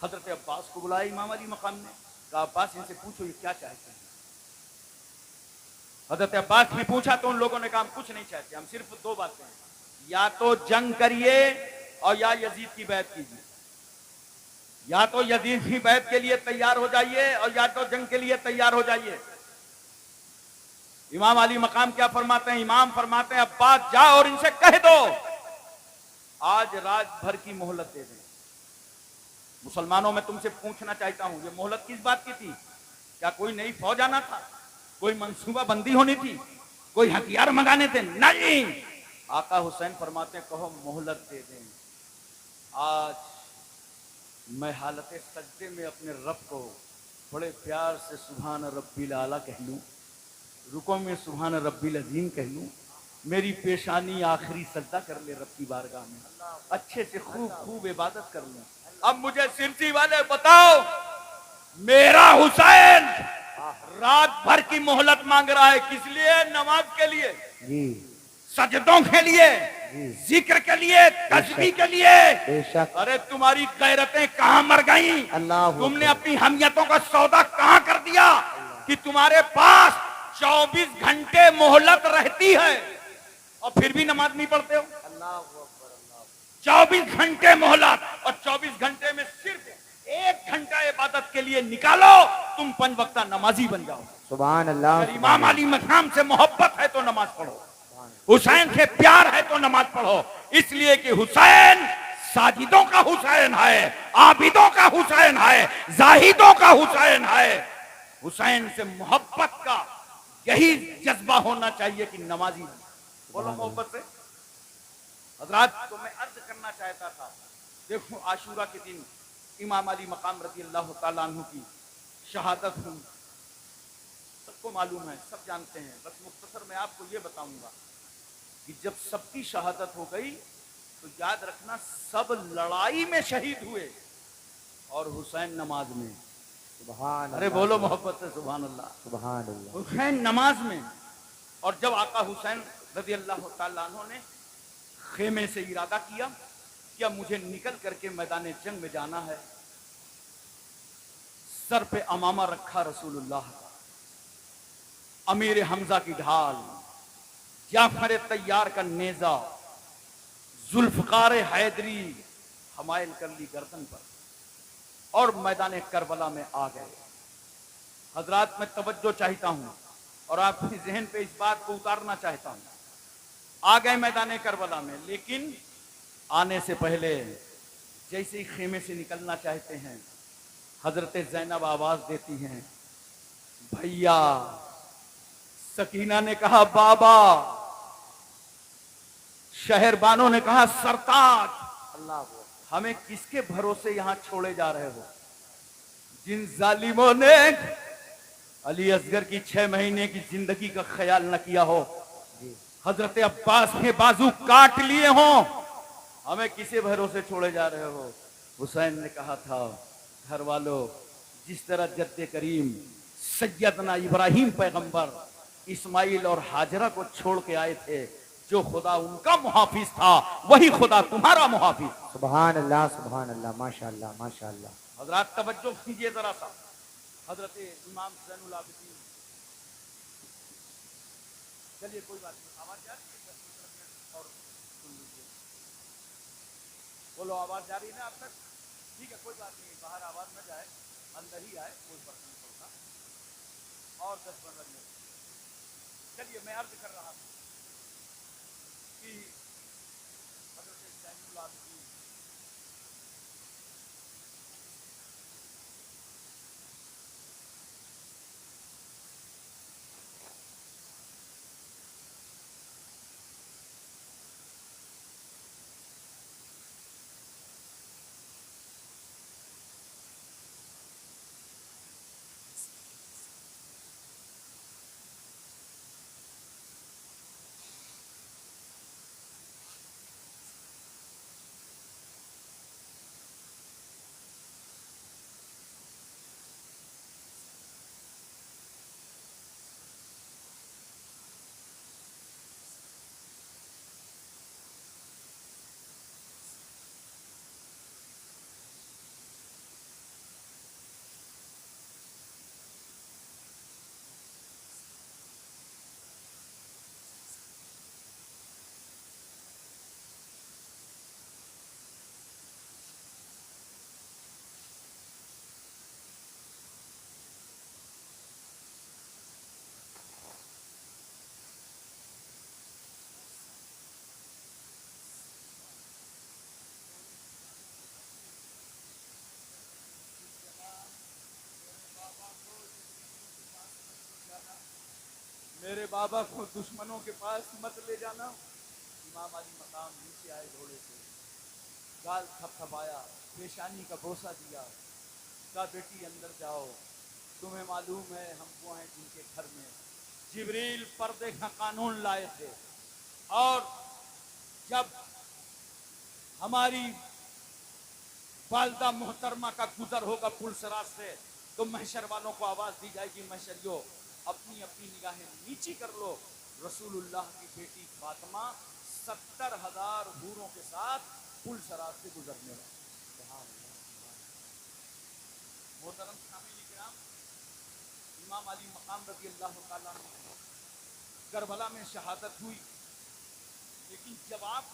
हजरत अब्बास को बुलाया इमाम अली मकाम ने, कहा अब्बास इनसे पूछो ये क्या चाहते हैं। हजरत अब्बास ने पूछा तो उन लोगों ने कहा हम कुछ नहीं चाहते, हम सिर्फ 2 बातें हैं, या तो जंग करिए और या यजीद की बैत कीजिए, या तो यजीद की बैत के लिए तैयार हो जाइए और या तो जंग के लिए तैयार हो जाइए। इमाम अली मकाम क्या फरमाते हैं? इमाम फरमाते हैं अब्बास जाओ और इनसे कह दो आज रात भर की मोहलत दे दें। मुसलमानों में तुमसे पूछना चाहता हूं, ये मोहलत किस बात की थी? क्या कोई नई फौज आना था? कोई मंसूबा बंदी होनी थी? कोई हथियार मंगाने थे? नहीं। आका हुसैन फरमाते हैं कहो मोहलत दे दें, आज मैं हालत सजदे में अपने रब को बड़े प्यार से सुभान रब्बिल आला कह लूं, रुको में सुभान रब्बिल अजीम कह लूं, मेरी पेशानी आखिरी सजदा कर ले रब की बारगाह में, अच्छे से खूब खूब इबादत कर लूं। अब मुझे सिरसी वाले बताओ, मेरा हुसैन रात भर की मोहलत मांग रहा है, किस लिए? नमाज के लिए, जी सजदों के लिए, जिक्र के लिए, तस्बीह के लिए। बेशक। अरे तुम्हारी गैरतें कहां मर गई? अल्लाह तुमने अपनी हमियतों का सौदा कहां कर दिया कि तुम्हारे पास 24 घंटे मोहलत रहती है और फिर भी नमाज नहीं पढ़ते हो? 24 घंटे मोहलत, और 24 घंटे में सिर्फ 1 घंटा इबादत के लिए निकालो, तुम 5 वक्ता नमाजी बन जाओ। सुभान अल्लाह। अगर इमाम अली मकाम से मोहब्बत है तो नमाज पढ़ो, हुसैन से प्यार है तो नमाज पढ़ो, इसलिए कि हुसैन साजिदों का हुसैन है, आबिदों का हुसैन है, जाहिदों का हुसैन है। हुसैन से मोहब्बत का यही जज्बा होना चाहिए कि नमाजी बोलो मोहब्बत से। हजरात को मैं अर्ज करना चाहता था, देखो आशूरा के दिन इमाम अली मकाम रज़ी अल्लाह तआला अन्हु की शहादत हुई, सबको मालूम है, सब जानते हैं। बस मुख्तसर मैं आपको ये बताऊंगा कि जब सबकी शहादत हो गई तो याद रखना सब लड़ाई में शहीद हुए और हुसैन नमाज में। सुभान अरे बोलो मोहब्बत से सुभान अल्लाह। सुभान अल्लाह। हुसैन नमाज में। और जब आका हुसैन रज़ी अल्लाह तआला अन्हु ने खेमे से इरादा किया कि अब मुझे निकल करके मैदान जंग में जाना है, सर पे अमामा रखा रसूलुल्लाह का, अमीर हमजा की ढाल, जाफर तैयार का नेजा, जुल्फकार हैदरी हमायल कर ली गर्दन पर और मैदान करबला में आ गए। हजरात मैं तवज्जो चाहता हूं और आपके जहन पे इस बात को उतारना चाहता हूं। आ गए मैदान करबला में, लेकिन आने से पहले जैसे ही खेमे से निकलना चाहते हैं, हजरत जैनब आवाज देती हैं, भैया। सकीना ने कहा बाबा, शहरबानों ने कहा सरताज। अल्लाह, हमें किसके भरोसे यहां छोड़े जा रहे हो? जिन जालिमों ने अली असगर की 6 महीने की जिंदगी का ख्याल न किया हो, हजरत अब्बास के बाजू काट लिए हों, हमें किसे भरोसे छोड़े जा रहे हो? हुसैन ने कहा था, घर वालों, जिस तरह जद्दे करीम सैयदना इब्राहिम पैगंबर इस्माइल और हाजरा को छोड़ के आए थे, जो खुदा उनका मुहाफिज था वही खुदा तुम्हारा मुहाफिज। सुभान अल्लाह, सुभान अल्लाह, माशाअल्लाह, माशाअल्लाह। हजरात तवज्जो कीजिए जरा सा। हजरत इमाम ज़ैनुल आबिदीन, चलिए कोई बात नहीं, आवाज जा रही है? 10-15 मिनट और सुन लीजिए। बोलो, आवाज जा रही है ना आप तक? ठीक है, कोई बात नहीं, बाहर आवाज न जाए, अंदर ही आए, कोई फर्क नहीं पड़ता। और 10-15 मिनट। चलिए, मैं अर्ज कर रहा था कि हजरत ज़ैनुल आबिदीन मेरे बाबा को दुश्मनों के पास मत ले जाना। इमाम अली मकाम नीचे आए घोड़े से, गाल थपथपाया, पेशानी का बोसा दिया, कहा बेटी अंदर जाओ, तुम्हें मालूम है हम वो हैं जिनके घर में जिब्रील पर्दे का कानून लाए थे, और जब हमारी वालदा मोहतरमा का गुजर होगा पुलसराज से, तो महशर वालों को आवाज दी जाएगी, महशरियों अपनी अपनी निगाहें नीची कर लो। रसूलुल्लाह की बेटी फातिमा 70,000 हूरों के साथ पुल सरात से गुजरने वाली। मोहतरम सामीन किराम, इमाम अली मकाम रज़ी अल्लाह तआला अन्हु करबला में शहादत हुई, लेकिन जब आप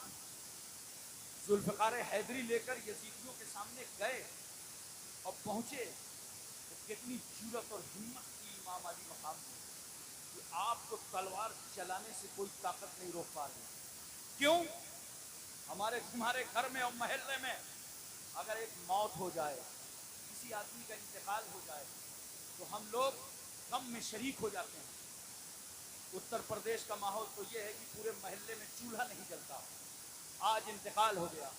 जुल्फ़िकार हैदरी लेकर यजीदियों के सामने गए और पहुंचे तो कितनी जुर्रत और हिम्मत की इमाम अली मकाम में कि आपको तलवार चलाने से कोई ताकत नहीं रोक पा रही। क्यों? हमारे घर में और मोहल्ले में अगर एक मौत हो जाए, किसी आदमी का इंतकाल हो जाए, तो हम लोग गम में शरीक हो जाते हैं। उत्तर प्रदेश का माहौल तो ये है कि पूरे मोहल्ले में चूल्हा नहीं जलता। आज इंतकाल हो गया,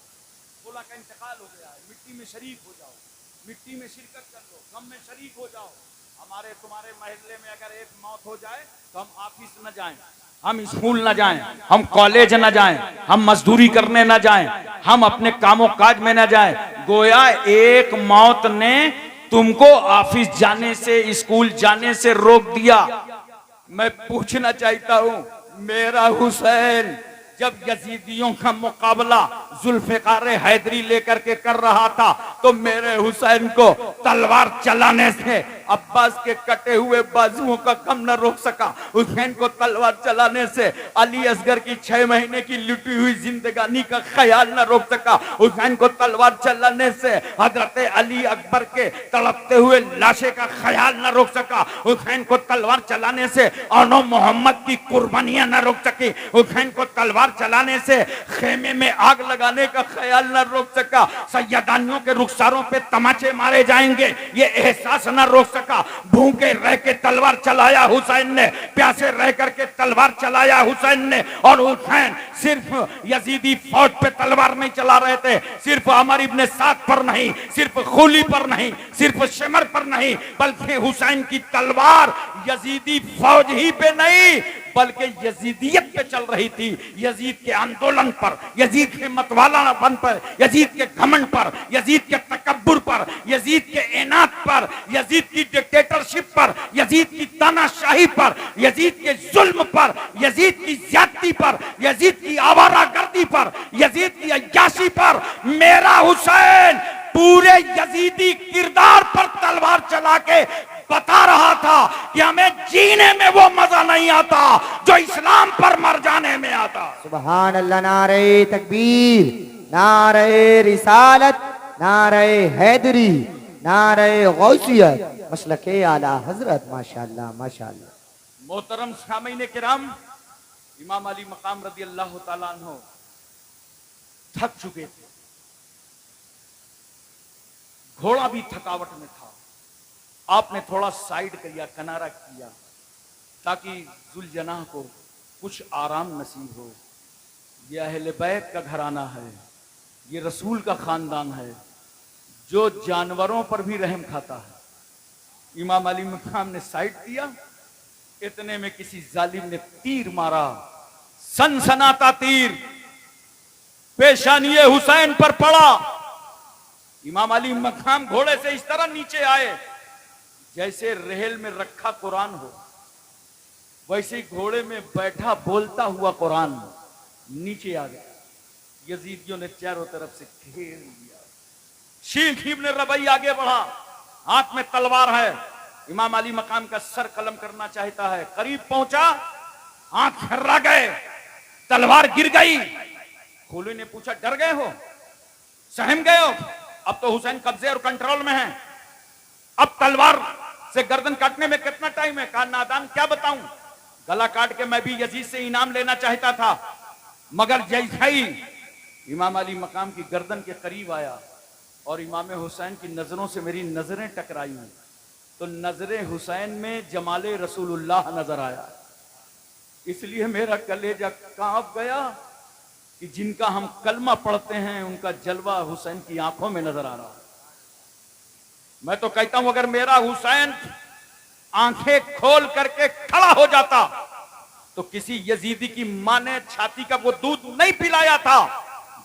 फुला का इंतकाल हो गया है, मिट्टी में शरीक हो जाओ, मिट्टी में शिरकत कर लो, गम में शरीक हो जाओ। हमारे तुम्हारे मोहल्ले में अगर एक मौत हो जाए तो हम ऑफिस न जाएं, हम स्कूल न जाएं, हम कॉलेज न जाएं, हम मजदूरी करने न जाएं, हम अपने कामों काज में न जाएं। गोया एक मौत ने तुमको ऑफिस जाने से, स्कूल जाने से रोक दिया। मैं पूछना चाहता हूं, मेरा हुसैन जब यजीदियों का मुकाबला जुल्फ़िकार हैदरी लेकर के कर रहा था तो मेरे हुसैन को तलवार चलाने से अब्बास के कटे हुए बाजुओं का गम न रोक सका। हुसैन को तलवार चलाने से अली असगर की 6 महीने की लुटी हुई जिंदगानी का ख्याल न रोक सका। हुसैन को तलवार चलाने से हजरत अली अकबर के तड़पते हुए लाशे का ख्याल न रोक सका। हुसैन को तलवार चलाने से औनो मोहम्मद की कुर्बानियां न रोक सकी। हुसैन को तलवार चलाने से खेमे में आग लगाने का ख्याल न रोक सका। सैयदानियों के रुखसारों पे तमाचे मारे जाएंगे ये एहसास न रोक सका। भूखे रह के तलवार चलाया हुसैन ने, प्यासे रह करके तलवार चलाया हुसैन ने। और हुसैन सिर्फ यजीदी फौज पे तलवार नहीं चला रहे थे, सिर्फ अमर इब्ने साद पर नहीं, सिर्फ खुली पर नहीं, सिर्फ शिमर पर नहीं, बल्कि हुसैन की तलवार यजीदी फौज ही पे नहीं बल्कि यजीदियत पे चल रही थी। यजीद के आंदोलन पर, यजीद के मतवालापन पर, यजीद के घमंड पर, यजीद के तकब्बुर पर, यजीद के इनात पर, यजीद की डिक्टेटरशिप पर, यजीद की तानाशाही पर, यजीद के जुल्म पर, यजीद की ज्यादती पर, यजीद की आवारागर्दी पर, यजीद की अय्याशी पर मेरा हुसैन पूरे यजीदी किरदार पर तलवार चला के बता रहा था कि हमें जीने में वो मजा नहीं आता जो इस्लाम पर मर जाने में आता। सुभान अल्लाह, नारे तकबीर, नारे रिसालत, नारे हैदरी, नारे गौसियत, मसलके आला हजरत। माशाअल्लाह माशाअल्लाह। मोहतरम सामीन किराम, इमाम अली मकाम रज़ी अल्लाह तआला अन्हु थक चुके थे, घोड़ा भी थकावट में था। आपने थोड़ा साइड किया, किनारा किया ताकि जुलजनाह को कुछ आराम नसीब हो। यह अहले बैत का घराना है, ये रसूल का खानदान है जो जानवरों पर भी रहम खाता है। इमाम अली मकाम ने साइड दिया, इतने में किसी जालिम ने तीर मारा, सनसनाता तीर पेशानिये हुसैन पर पड़ा। इमाम अली मकाम घोड़े से इस तरह नीचे आए जैसे रेहल में रखा कुरान हो, वैसे ही घोड़े में बैठा बोलता हुआ कुरान नीचे आ गया। यजीदियों ने चारों तरफ से घेर लिया। शीख इब्ने रबई आगे बढ़ा, हाथ में तलवार है। इमाम अली मकाम का सर कलम करना चाहता है, करीब पहुंचा, हाथ खर्रा गए, तलवार गिर गई। खोलू ने पूछा, डर गए हो, सहम गए हो? अब तो हुसैन कब्जे और कंट्रोल में है, अब तलवार से गर्दन काटने में कितना टाइम है? कहा, नादान क्या बताऊं, गला काट के मैं भी यजीद से इनाम लेना चाहता था, मगर जैसा ही इमाम अली मकाम की गर्दन के करीब आया और इमाम हुसैन की नजरों से मेरी नजरें टकराई तो नजरे हुसैन में जमाले रसूलुल्लाह नजर आया। इसलिए मेरा कलेजा कांप गया कि जिनका हम कलमा पढ़ते हैं उनका जलवा हुसैन की आंखों में नजर आ रहा है। मैं तो कहता हूं अगर मेरा हुसैन आंखें खोल करके खड़ा हो जाता तो किसी यजीदी की मां ने छाती का वो दूध नहीं पिलाया था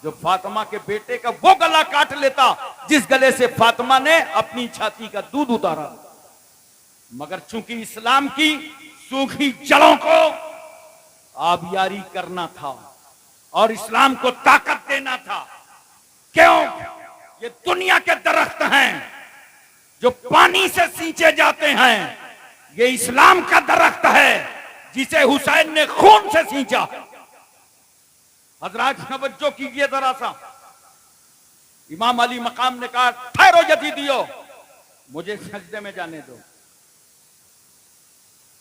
जो फातिमा के बेटे का वो गला काट लेता जिस गले से फातिमा ने अपनी छाती का दूध उतारा। मगर चूंकि इस्लाम की सूखी जड़ों को आबियारी करना था और इस्लाम को ताकत देना था। क्यों? ये दुनिया के दरख्त हैं जो पानी से सींचे जाते हैं, ये इस्लाम का दरख्त है जिसे हुसैन ने खून से सींचा। हजरात तवज्जो कीजिए जरा सा। इमाम अली मकाम ने कहा, ठहरो यजीदियो, मुझे सजदे में जाने दो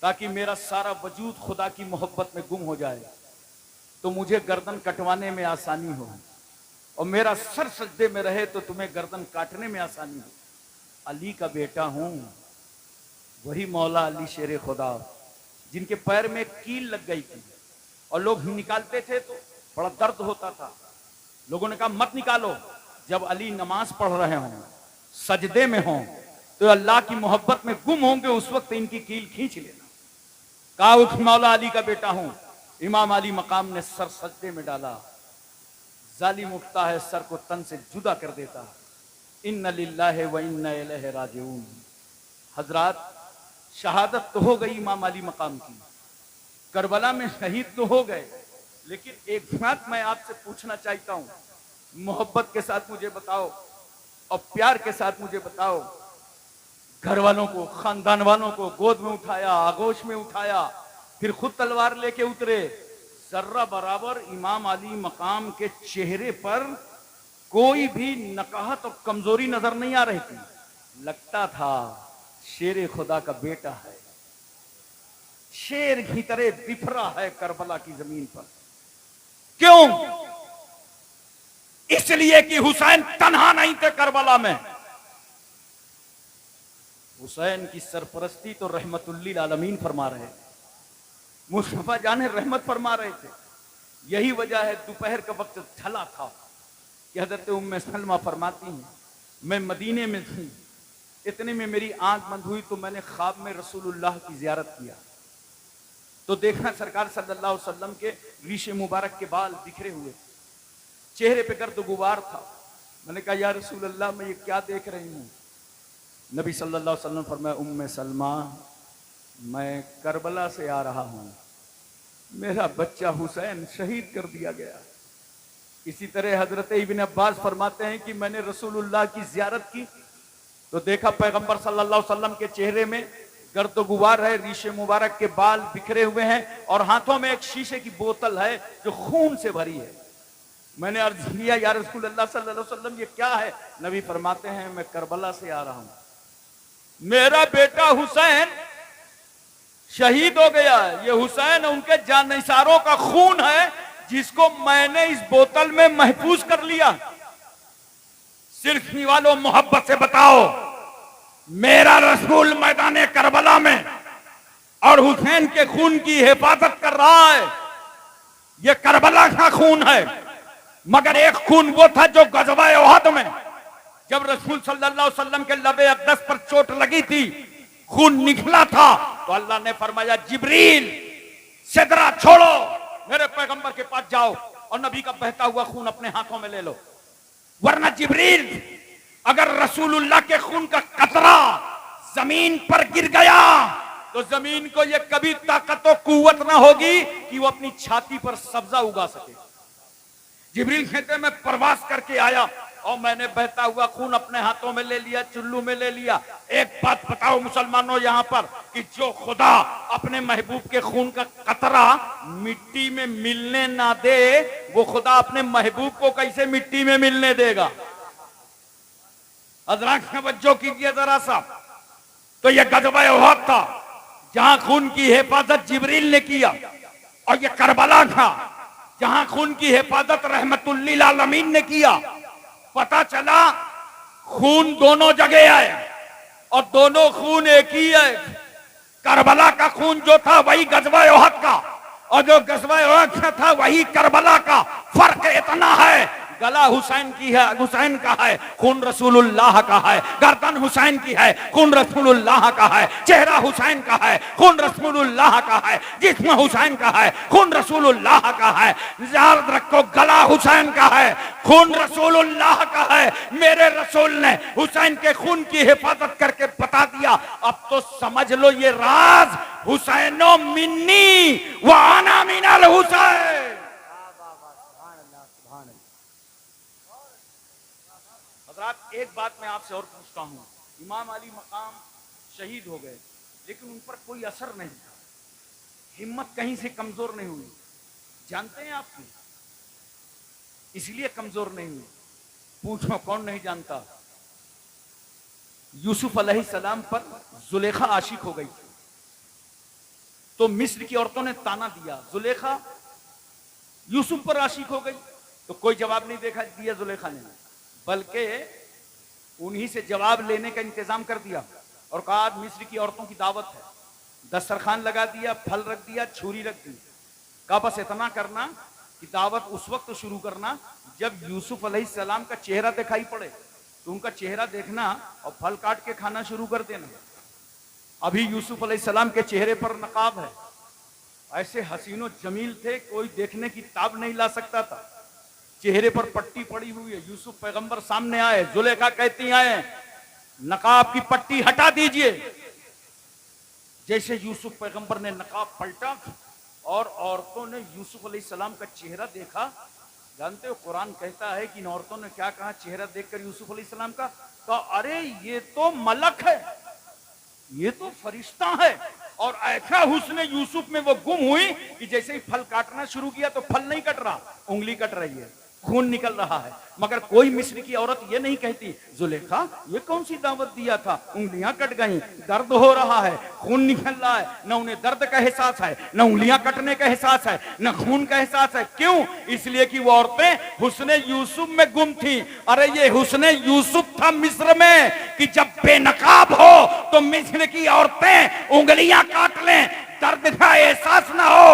ताकि मेरा सारा वजूद खुदा की मोहब्बत में गुम हो जाए, तो मुझे गर्दन कटवाने में आसानी हो, और मेरा सर सजदे में रहे तो तुम्हें गर्दन काटने में आसानी हो। अली का बेटा हूं, वही मौला अली शेर खुदा, जिनके पैर में कील लग गई थी और लोग निकालते थे तो बड़ा दर्द होता था। लोगों ने कहा मत निकालो। जब अली नमाज पढ़ रहे हों, सजदे में हों, तो अल्लाह की मोहब्बत में गुम होंगे, उस वक्त इनकी कील खींच लेना। कहा उस मौला अली का बेटा हूं। इमाम अली मकाम ने सर सजदे में डाला। जालिम उठता है, सर को तन से जुदा कर देता है। इन्ना लिल्लाहि व इन्ना इलैहि राजिऊन। हजरात, शहादत तो हो गई इमाम अली मकाम की, करबला में शहीद तो हो गए, लेकिन एक बात मैं आपसे पूछना चाहता हूं, मोहब्बत के साथ मुझे बताओ और प्यार के साथ मुझे बताओ, घर वालों को, खानदान वालों को गोद में उठाया, आगोश में उठाया, फिर खुद तलवार लेके उतरे, जर्रा बराबर इमाम अली मकाम के चेहरे पर कोई भी नकाहत और कमजोरी नजर नहीं आ रही थी। लगता था शेर खुदा का बेटा है, शेर की तरह बिफरा है करबला की जमीन पर। क्यों? इसलिए कि हुसैन तन्हा नहीं थे करबला में। हुसैन की सरपरस्ती तो रहमतुल्लिल आलमीन फरमा रहे, मुस्तफा जाने रहमत फरमा रहे थे। यही वजह है दोपहर का वक्त ढला था कि हजरत उम्मे सलमा फरमाती हैं, मैं मदीने में थी, इतने में मेरी आंख बंद हुई तो मैंने ख्वाब में रसूलुल्लाह की जियारत किया, तो देखा सरकार सल्लल्लाहु अलैहि वसल्लम के रीशे मुबारक के बाल बिखरे हुए, चेहरे पे गर्द गुबार था। मैंने कहा या रसूलल्लाह, मैं ये क्या देख रही हूँ? नबी सल्लल्लाहु अलैहि वसल्लम फरमाया, उम्मे सलमा, मैं करबला से आ रहा हूँ, मेरा बच्चा हुसैन शहीद कर दिया गया। इसी तरह हजरत इब्न अब्बास फरमाते हैं कि मैंने रसूलुल्लाह की जियारत की तो देखा पैगंबर सल्लल्लाहु अलैहि वसल्लम के चेहरे में गर्द गुबार है, रीशे मुबारक के बाल बिखरे हुए हैं और हाथों में एक शीशे की बोतल है जो खून से भरी है। मैंने अर्ज किया या रसूलुल्लाह सल्लल्लाहु अलैहि वसल्लम ये क्या है? नबी फरमाते हैं, मैं करबला से आ रहा हूं, मेरा बेटा हुसैन शहीद हो गया है। ये हुसैन उनके जानिसारों का खून है जिसको मैंने इस बोतल में महफूज कर लिया। सिरखनी वालों, मोहब्बत से बताओ, मेरा रसूल मैदान करबला में और हुसैन के खून की हिफाजत कर रहा है। यह करबला का खून है, मगर एक खून वो था जो गज़वा उहद में जब रसूल सल्लल्लाहु अलैहि वसल्लम के लबे अक़दस पर चोट लगी थी, खून निकला था, तो अल्लाह ने फरमाया, जिब्रील सिदरा छोड़ो, मेरे पैगंबर के पास जाओ और नबी का बहता हुआ खून अपने हाथों में ले लो। वरना जिब्रील, अगर रसूलुल्लाह के खून का कतरा जमीन पर गिर गया तो जमीन को यह कभी ताकत और कुव्वत ना होगी कि वो अपनी छाती पर सब्जा उगा सके। जिब्रील कहते मैं प्रवास करके आया और मैंने बहता हुआ खून अपने हाथों में ले लिया, चुल्लू में ले लिया। एक बात बताओ मुसलमानों यहां पर कि जो खुदा अपने महबूब के खून का कतरा मिट्टी में मिलने ना दे, वो खुदा अपने महबूब को कैसे मिट्टी में मिलने देगा? हज़रात तवज्जो कीजिए जरा सा। तो यह गज़वा उहद था जहां खून की हिफाजत जिब्रील ने किया, और यह करबला था जहां खून की हिफाजत रहमतुल्लिल आलमीन ने किया। पता चला खून दोनों जगह है और दोनों खून एक ही है। करबला का खून जो था वही गज़वा उहद का, और जो गज़वा उहद का था वही करबला का। फर्क इतना है, गला हुसैन की है, हुसैन का है, खून रसूलुल्लाह का है। गर्दन हुसैन की है, खून रसूलुल्लाह का है। चेहरा हुसैन का है, खून रसूलुल्लाह का है। जिस्म हुसैन का है, खून रसूलुल्लाह का है। याद रखो, गला हुसैन का है, खून रसूलुल्लाह का है। मेरे रसूल ने हुसैन के खून की हिफाजत करके बता दिया। अब तो समझ लो ये राज, हुसैनो मिन्नी व आना मिनल हुसैन। हजरात, एक बात मैं आपसे और पूछता हूँ, इमाम अली मकाम शहीद हो गए, लेकिन उन पर कोई असर नहीं था, हिम्मत कहीं से कमजोर नहीं हुई। जानते हैं आप क्यों? इसलिए कमजोर नहीं हुई, पूछो कौन नहीं जानता। यूसुफ अलैहिस्सलाम पर जुलेखा आशिक हो गई थी, तो मिस्र की औरतों ने ताना दिया, जुलेखा यूसुफ पर आशिक हो गई। तो कोई जवाब नहीं दिया जुलेखा ने, बल्कि उन्हीं से जवाब लेने का इंतजाम कर दिया और कहा आज मिस्र की औरतों की दावत है। दस्तरखान लगा दिया, फल रख दिया, छुरी रख दी। कहा बस इतना करना कि दावत उस वक्त शुरू करना जब यूसुफ अलैहिस्सलाम का चेहरा दिखाई पड़े, तो उनका चेहरा देखना और फल काट के खाना शुरू कर देना। अभी यूसुफ अलैहिस्सलाम के चेहरे पर नकाब है, ऐसे हसीनो जमील थे, कोई देखने की ताब नहीं ला सकता था। चेहरे पर पट्टी पड़ी हुई है। यूसुफ पैगंबर सामने आए, जुलेखा कहती आए नकाब की पट्टी हटा दीजिए। जैसे यूसुफ पैगंबर ने नकाब पलटा और औरतों ने यूसुफ अलैहिस्सलाम का चेहरा देखा। जानते हो कुरान कहता है कि इन औरतों ने क्या कहा चेहरा देखकर यूसुफ अलैहिस्सलाम का? तो अरे ये तो मलक है, ये तो फरिश्ता है। और ऐसा हुस्न यूसुफ में वो गुम हुई कि जैसे ही फल काटना शुरू किया तो फल नहीं कट रहा, उंगली कट रही है, खून निकल रहा है। मगर कोई मिस्र की औरत ये नहीं कहती जुलेखा ये कौन सी दावत दिया था, उंगलियां कट गई, दर्द हो रहा है, खून निकल रहा है। न उन्हें दर्द का एहसास है, न उंगलियां कटने का एहसास है, न खून का एहसास है। क्यों? इसलिए कि वो औरतें हुस्ने यूसुफ में गुम थी। अरे ये हुस्ने यूसुफ था मिस्र में कि जब बेनकाब हो तो मिस्र की औरतें उंगलियां काट लें, दर्द का एहसास ना हो।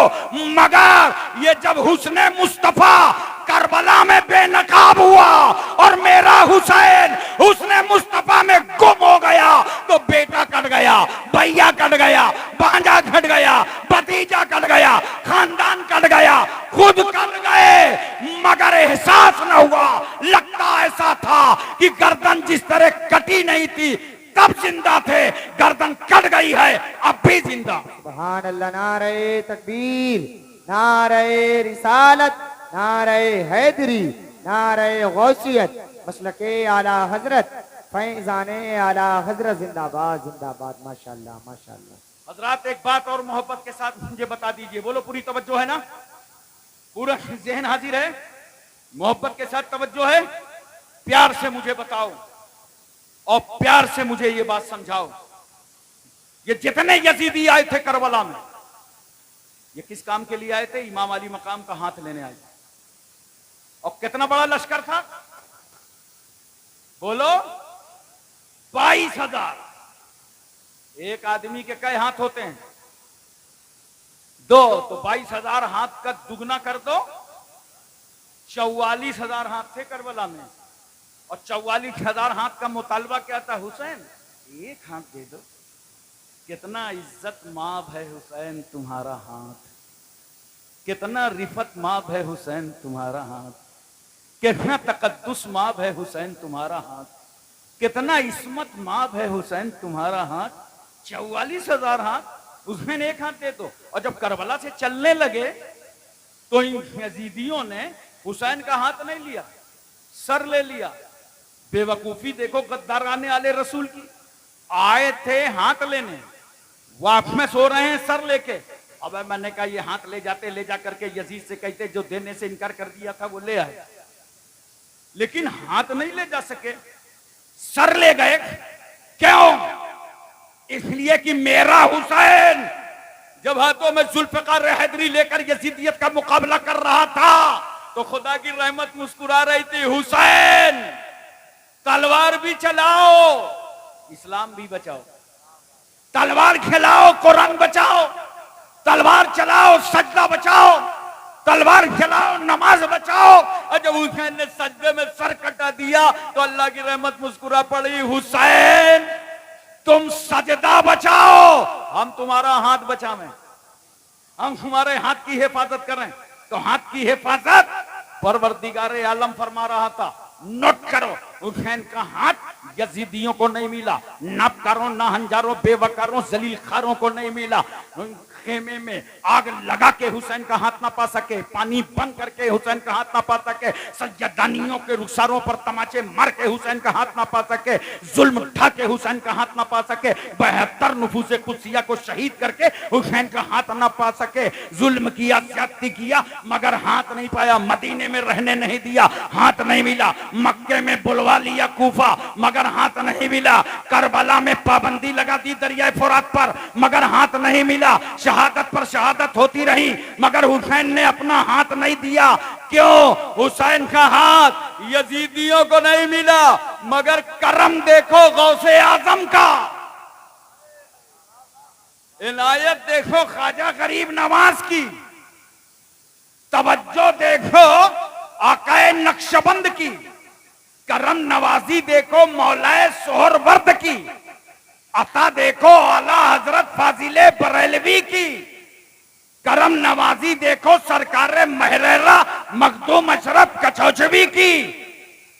मगर ये जब हुस्ने मुस्तफा करबला में बेनकाब हुआ और मेरा हुसैन हुस्ने मुस्तफा में गुम हो गया, तो बेटा कट गया, भैया कट गया, भांजा कट गया, भतीजा कट गया, खानदान कट गया, खुद कट गए, मगर एहसास न हुआ। लगता ऐसा था कि गर्दन जिस तरह कटी नहीं थी तब जिंदा थे, गर्दन कट गई है अब भी जिंदा। सुभान अल्लाह। नारे तकबीर, नारे रिसालत, नारे हैदरी, नारे गौसियत, मसलके आला हजरत, फैजाने आला हजरत, जिंदाबाद जिंदाबाद। माशाल्लाह माशाल्लाह। हजरात एक बात और मोहब्बत के साथ मुझे बता दीजिए, बोलो पूरी तवज्जो है ना, पूरा जहन हाजिर है, मोहब्बत के साथ तवज्जो है, प्यार से मुझे बताओ और प्यार से मुझे ये बात समझाओ। ये जितने यजीदी आए थे करबला में, ये किस काम के लिए आए थे? इमाम अली मकाम का हाथ लेने आए थे। और कितना बड़ा लश्कर था, बोलो 22,000। एक आदमी के कई हाथ होते हैं? 2, तो 22,000 हाथ का दुगना कर दो, 44,000 हाथ थे करबला में। और 44,000 हाथ का मुतालबा क्या था? हुसैन एक हाथ दे दो। कितना इज्जत माब है हुसैन तुम्हारा हाथ, कितना रिफत माब है हुसैन तुम्हारा हाथ, कितना तकद्दुस माब है हुसैन तुम्हारा हाथ, कितना इस्मत माब है हुसैन तुम्हारा हाथ। 44,000 हाथ, हुसैन एक हाथ दे दो। और जब करबला से चलने लगे तो इन यजीदियों ने हुसैन का हाथ नहीं लिया, सर ले लिया। बेवकूफी देखो गद्दाराने वाले रसूल की। आए थे हाथ लेने, वापस में सो रहे हैं सर लेके। अब मैंने कहा ये हाथ ले जाते, ले जा करके यजीद से कहते, जो देने से इनकार कर दिया था वो ले आए, लेकिन हाथ नहीं ले जा सके, सर ले गए। क्यों? इसलिए कि मेरा हुसैन जब हाथों में जुल्फिकार हैदरी लेकर यजीदियत का मुकाबला कर रहा था तो खुदा की रहमत मुस्कुरा रही थी। हुसैन तलवार भी चलाओ, इस्लाम भी बचाओ, तलवार खिलाओ, कुरान बचाओ, तलवार चलाओ, सजदा बचाओ। तलवार चलाओ, नमाज बचाओ। और जब हुसैन ने सजदे में सर कटा दिया तो अल्लाह की रहमत मुस्कुरा पड़ी, हुसैन तुम सजदा बचाओ, हम तुम्हारा हाथ बचावें, हम तुम्हारे हाथ की हिफाजत करें। तो हाथ की हिफाजत परवरदिगारे आलम फरमा रहा था। नोट करो, हुसैन का हाथ यजीदियों को नहीं मिला, नबकारों, नाहंजारों, बेवकारों, जलील खारों को नहीं मिला। खेमे में आग लगा के हुसैन का हाथ ना पा सके, पानी बंद करके हुसैन का हाथ ना पा सके, सज्जदानियों के रुखसारों पर तमाचे मार के हुसैन का हाथ ना पा सके, जुल्म उठा के हुसैन का हाथ ना पा सके, 72 नफूसे कुदसिया को शहीद करके हुसैन का हाथ ना पा सके, जुल्म किया, ज्यादती किया, मगर हाथ नहीं पाया। मदीने में रहने नहीं दिया, हाथ नहीं मिला। मक्के में बुलवा लिया कूफा, मगर हाथ नहीं मिला। करबला में पाबंदी लगा दी दरिया फुरात पर, मगर हाथ नहीं मिला। शहादत पर शहादत होती रही, मगर हुसैन ने अपना हाथ नहीं दिया। क्यों? हुसैन का हाथ यजीदियों को नहीं मिला, मगर करम देखो गौसे आजम का, इनायत देखो ख्वाजा गरीब नवाज की, तवज्जो देखो आकाए नक्शबंद की, करम नवाजी देखो मौलाए सोहरवर्द की, अता देखो आला हजरत फाजिले बरेलवी की, करम नवाजी देखो सरकार महरेरा मखदूम अशरफ कचौचवी की,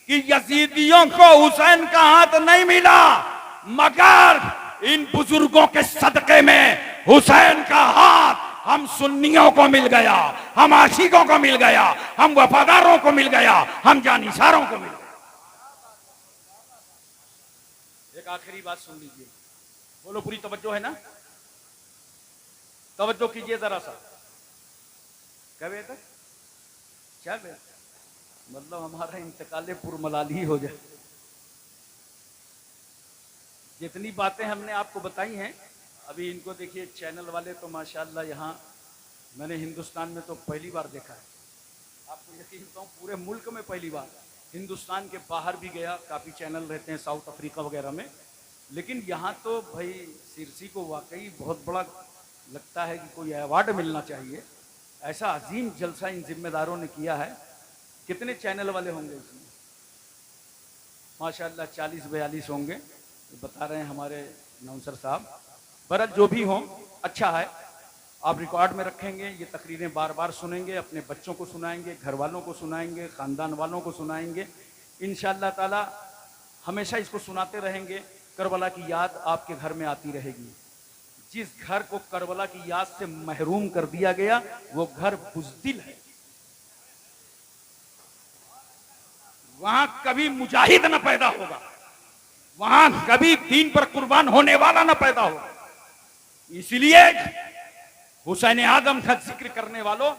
कि यजीदियों को हुसैन का हाथ नहीं मिला, मगर इन बुजुर्गों के सदके में हुसैन का हाथ हम सुन्नियों को मिल गया, हम आशिकों को मिल गया, हम वफादारों को मिल गया, हम जानिसारों को मिल गया। एक आखिरी बात सुन लीजिए, बोलो पूरी तवज्जो है ना? तवज्जो कीजिए जरा सा। कब तक क्या मतलब हमारा इंतकाले पुरमलाली हो जाए। जितनी बातें हमने आपको बताई हैं अभी, इनको देखिए चैनल वाले तो माशाल्लाह यहाँ मैंने हिंदुस्तान में तो पहली बार देखा है, आपको यकीन बताऊं पूरे मुल्क में पहली बार। हिंदुस्तान के बाहर भी गया, काफ़ी चैनल रहते हैं साउथ अफ्रीका वगैरह में, लेकिन यहाँ तो भाई सिरसी को वाकई बहुत बड़ा लगता है कि कोई अवार्ड मिलना चाहिए। ऐसा अजीम जलसा इन जिम्मेदारों ने किया है। कितने चैनल वाले होंगे इसमें? माशाल्लाह 40-42 होंगे, बता रहे हैं हमारे नौसर साहब। बहरहाल जो भी हो अच्छा है, आप रिकॉर्ड में रखेंगे, ये तकरीरें बार बार सुनेंगे, अपने बच्चों को सुनाएंगे, घर वालों को सुनाएंगे, ख़ानदान वालों को सुनाएंगे। इंशाअल्लाह ताला हमेशा इसको सुनाते रहेंगे। करबला की याद आपके घर में आती रहेगी। जिस घर को करबला की याद से महरूम कर दिया गया वो घर बुज़दिल है, वहां कभी मुजाहिद न पैदा होगा, वहां कभी दीन पर कुर्बान होने वाला न पैदा होगा। इसलिए हुसैन आदम का जिक्र करने वालों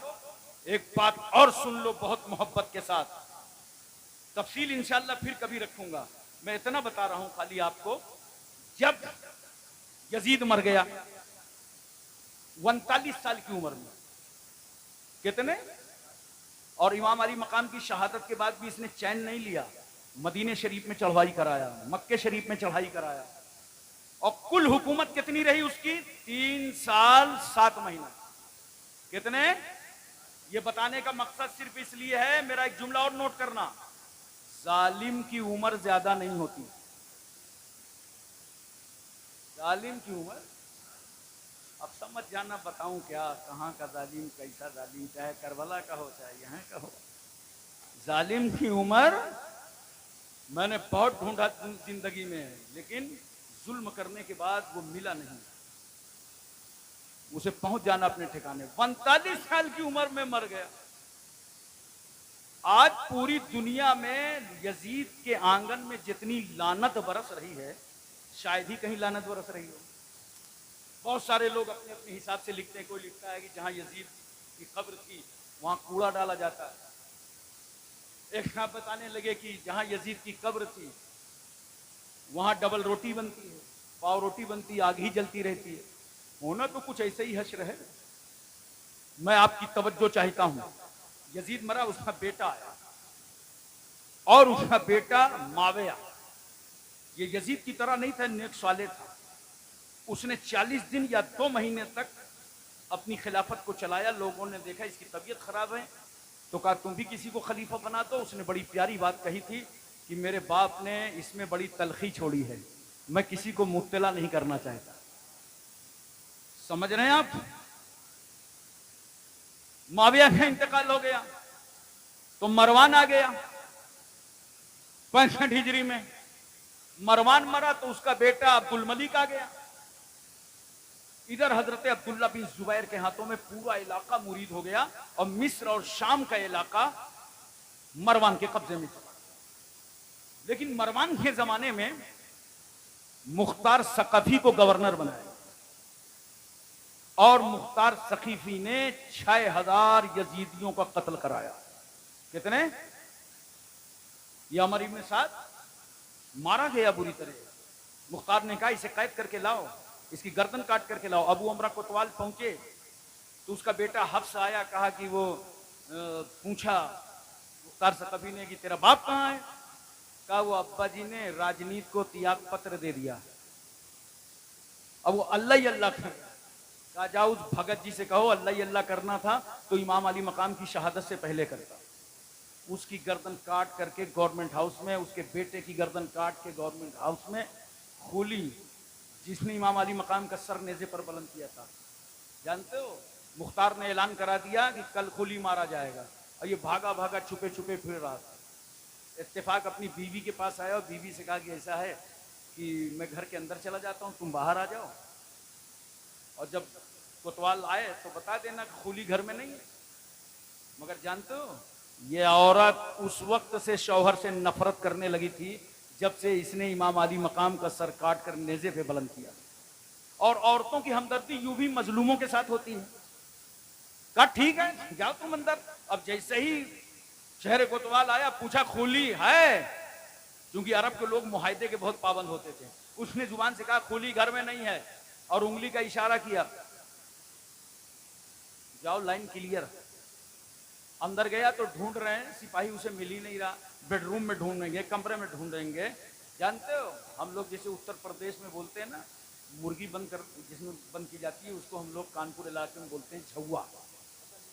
एक बात और सुन लो बहुत मोहब्बत के साथ, तफसील इंशाअल्लाह फिर कभी रखूंगा। मैं इतना बता रहा हूं खाली आपको, जब यजीद मर गया 39 साल की उम्र में, कितने, और इमाम अली मकाम की शहादत के बाद भी इसने चैन नहीं लिया। मदीने शरीफ में चढ़ाई कराया, मक्के शरीफ में चढ़ाई कराया, और कुल हुकूमत कितनी रही उसकी? 3 साल 7 महीना। कितने? ये बताने का मकसद सिर्फ इसलिए है, मेरा एक जुमला और नोट करना, जालिम की उम्र ज्यादा नहीं होती। जालिम की उम्र, अब समझ जाना बताऊं क्या, कहाँ का जालिम, कैसा जालिम, चाहे करबला का हो चाहे यहाँ का हो। जालिम की उम्र मैंने बहुत ढूंढा जिंदगी में, लेकिन जुल्म करने के बाद वो मिला नहीं, उसे पहुंच जाना अपने ठिकाने। 45 साल की उम्र में मर गया। आज पूरी दुनिया में यजीद के आंगन में जितनी लानत बरस रही है, शायद ही कहीं लानत बरस रही हो। बहुत सारे लोग अपने अपने हिसाब से लिखते हैं। कोई लिखता है कि जहां यजीद की कब्र थी वहां कूड़ा डाला जाता है। एक आप बताने लगे कि जहां यजीद की कब्र थी वहां डबल रोटी बनती है, पाव रोटी बनती है, आग ही जलती रहती है। होना तो कुछ ऐसे ही हश्र है। मैं आपकी तवज्जो चाहता हूं, यजीद मरा, उसका बेटा आया, और उसका बेटा माविया, ये यजीद की तरह नहीं था, नेक साले था। उसने 40 दिन या 2 महीने तक अपनी खिलाफत को चलाया, लोगों ने देखा इसकी तबीयत खराब है तो कहा तुम भी किसी को खलीफा बना दो। उसने बड़ी प्यारी बात कही थी कि मेरे बाप ने इसमें बड़ी तलखी छोड़ी है, मैं किसी को मुब्तला नहीं करना चाहता। समझ रहे हैं आप? मुआविया का इंतकाल हो गया तो मरवान आ गया 65 हिजरी में। मरवान मरा तो उसका बेटा अब्दुल मलिक आ गया। इधर हजरत अब्दुल्ला बिन जुबैर के हाथों में पूरा इलाका मुरीद हो गया और मिस्र और शाम का इलाका मरवान के कब्जे में चला। लेकिन मरवान के जमाने में मुख्तार सकफी को गवर्नर बनाया और मुख्तार सकफी ने 6000 यजीदियों का कत्ल कराया। कितने? यामर इब्न साद मारा गया बुरी तरह। मुख्तार ने कहा इसे कैद करके लाओ, इसकी गर्दन काट करके लाओ। अबू अमरा कोतवाल पहुंचे तो उसका बेटा हफ्स आया, कहा कि वो पूछा मुख्तार सकफी ने कि तेरा बाप कहाँ है? कहा वो अब्बा जी ने राजनीति को त्याग पत्र दे दिया। अब वो अल्लाह ही अल्लाह कर, कहा जाओ उस भगत जी से कहो अल्लाह ही अल्लाह करना था तो इमाम अली मकाम की शहादत से पहले करता। उसकी गर्दन काट करके गवर्नमेंट हाउस में, उसके बेटे की गर्दन काट के गवर्नमेंट हाउस में खोली, जिसने इमाम अली मकाम का सर नेज़े पर बुलंद किया था। जानते हो, मुख्तार ने ऐलान करा दिया कि कल खोली मारा जाएगा और ये भागा भागा छुपे छुपे फिर रहा था। इत्तेफाक अपनी बीवी के पास आया और बीवी से कहा कि ऐसा है कि मैं घर के अंदर चला जाता हूँ, तुम बाहर आ जाओ और जब कोतवाल आए तो बता देना कि खोली घर में नहीं है। मगर जानते हो, ये औरत उस वक्त से शौहर से नफरत करने लगी थी जब से इसने इमाम अली मकाम का सर काट कर नेज़े पे बुलंद किया। और औरतों की हमदर्दी यूं भी मजलूमों के साथ होती है। कहा ठीक है जाओ तुम अंदर। अब जैसे ही शहर कोतवाल आया, पूछा खोली है, क्योंकि अरब के लोग मुआहदे के बहुत पाबंद होते थे। उसने जुबान से कहा खोली घर में नहीं है और उंगली का इशारा किया, जाओ लाइन क्लियर। अंदर गया तो ढूंढ रहे हैं, सिपाही उसे मिल ही नहीं रहा। बेडरूम में ढूंढेंगे, कमरे में ढूंढेंगे। जानते हो, हम लोग जैसे उत्तर प्रदेश में बोलते हैं ना, मुर्गी बंद कर जिसमें बंद की जाती है उसको हम लोग कानपुर इलाके में बोलते हैं झुआ,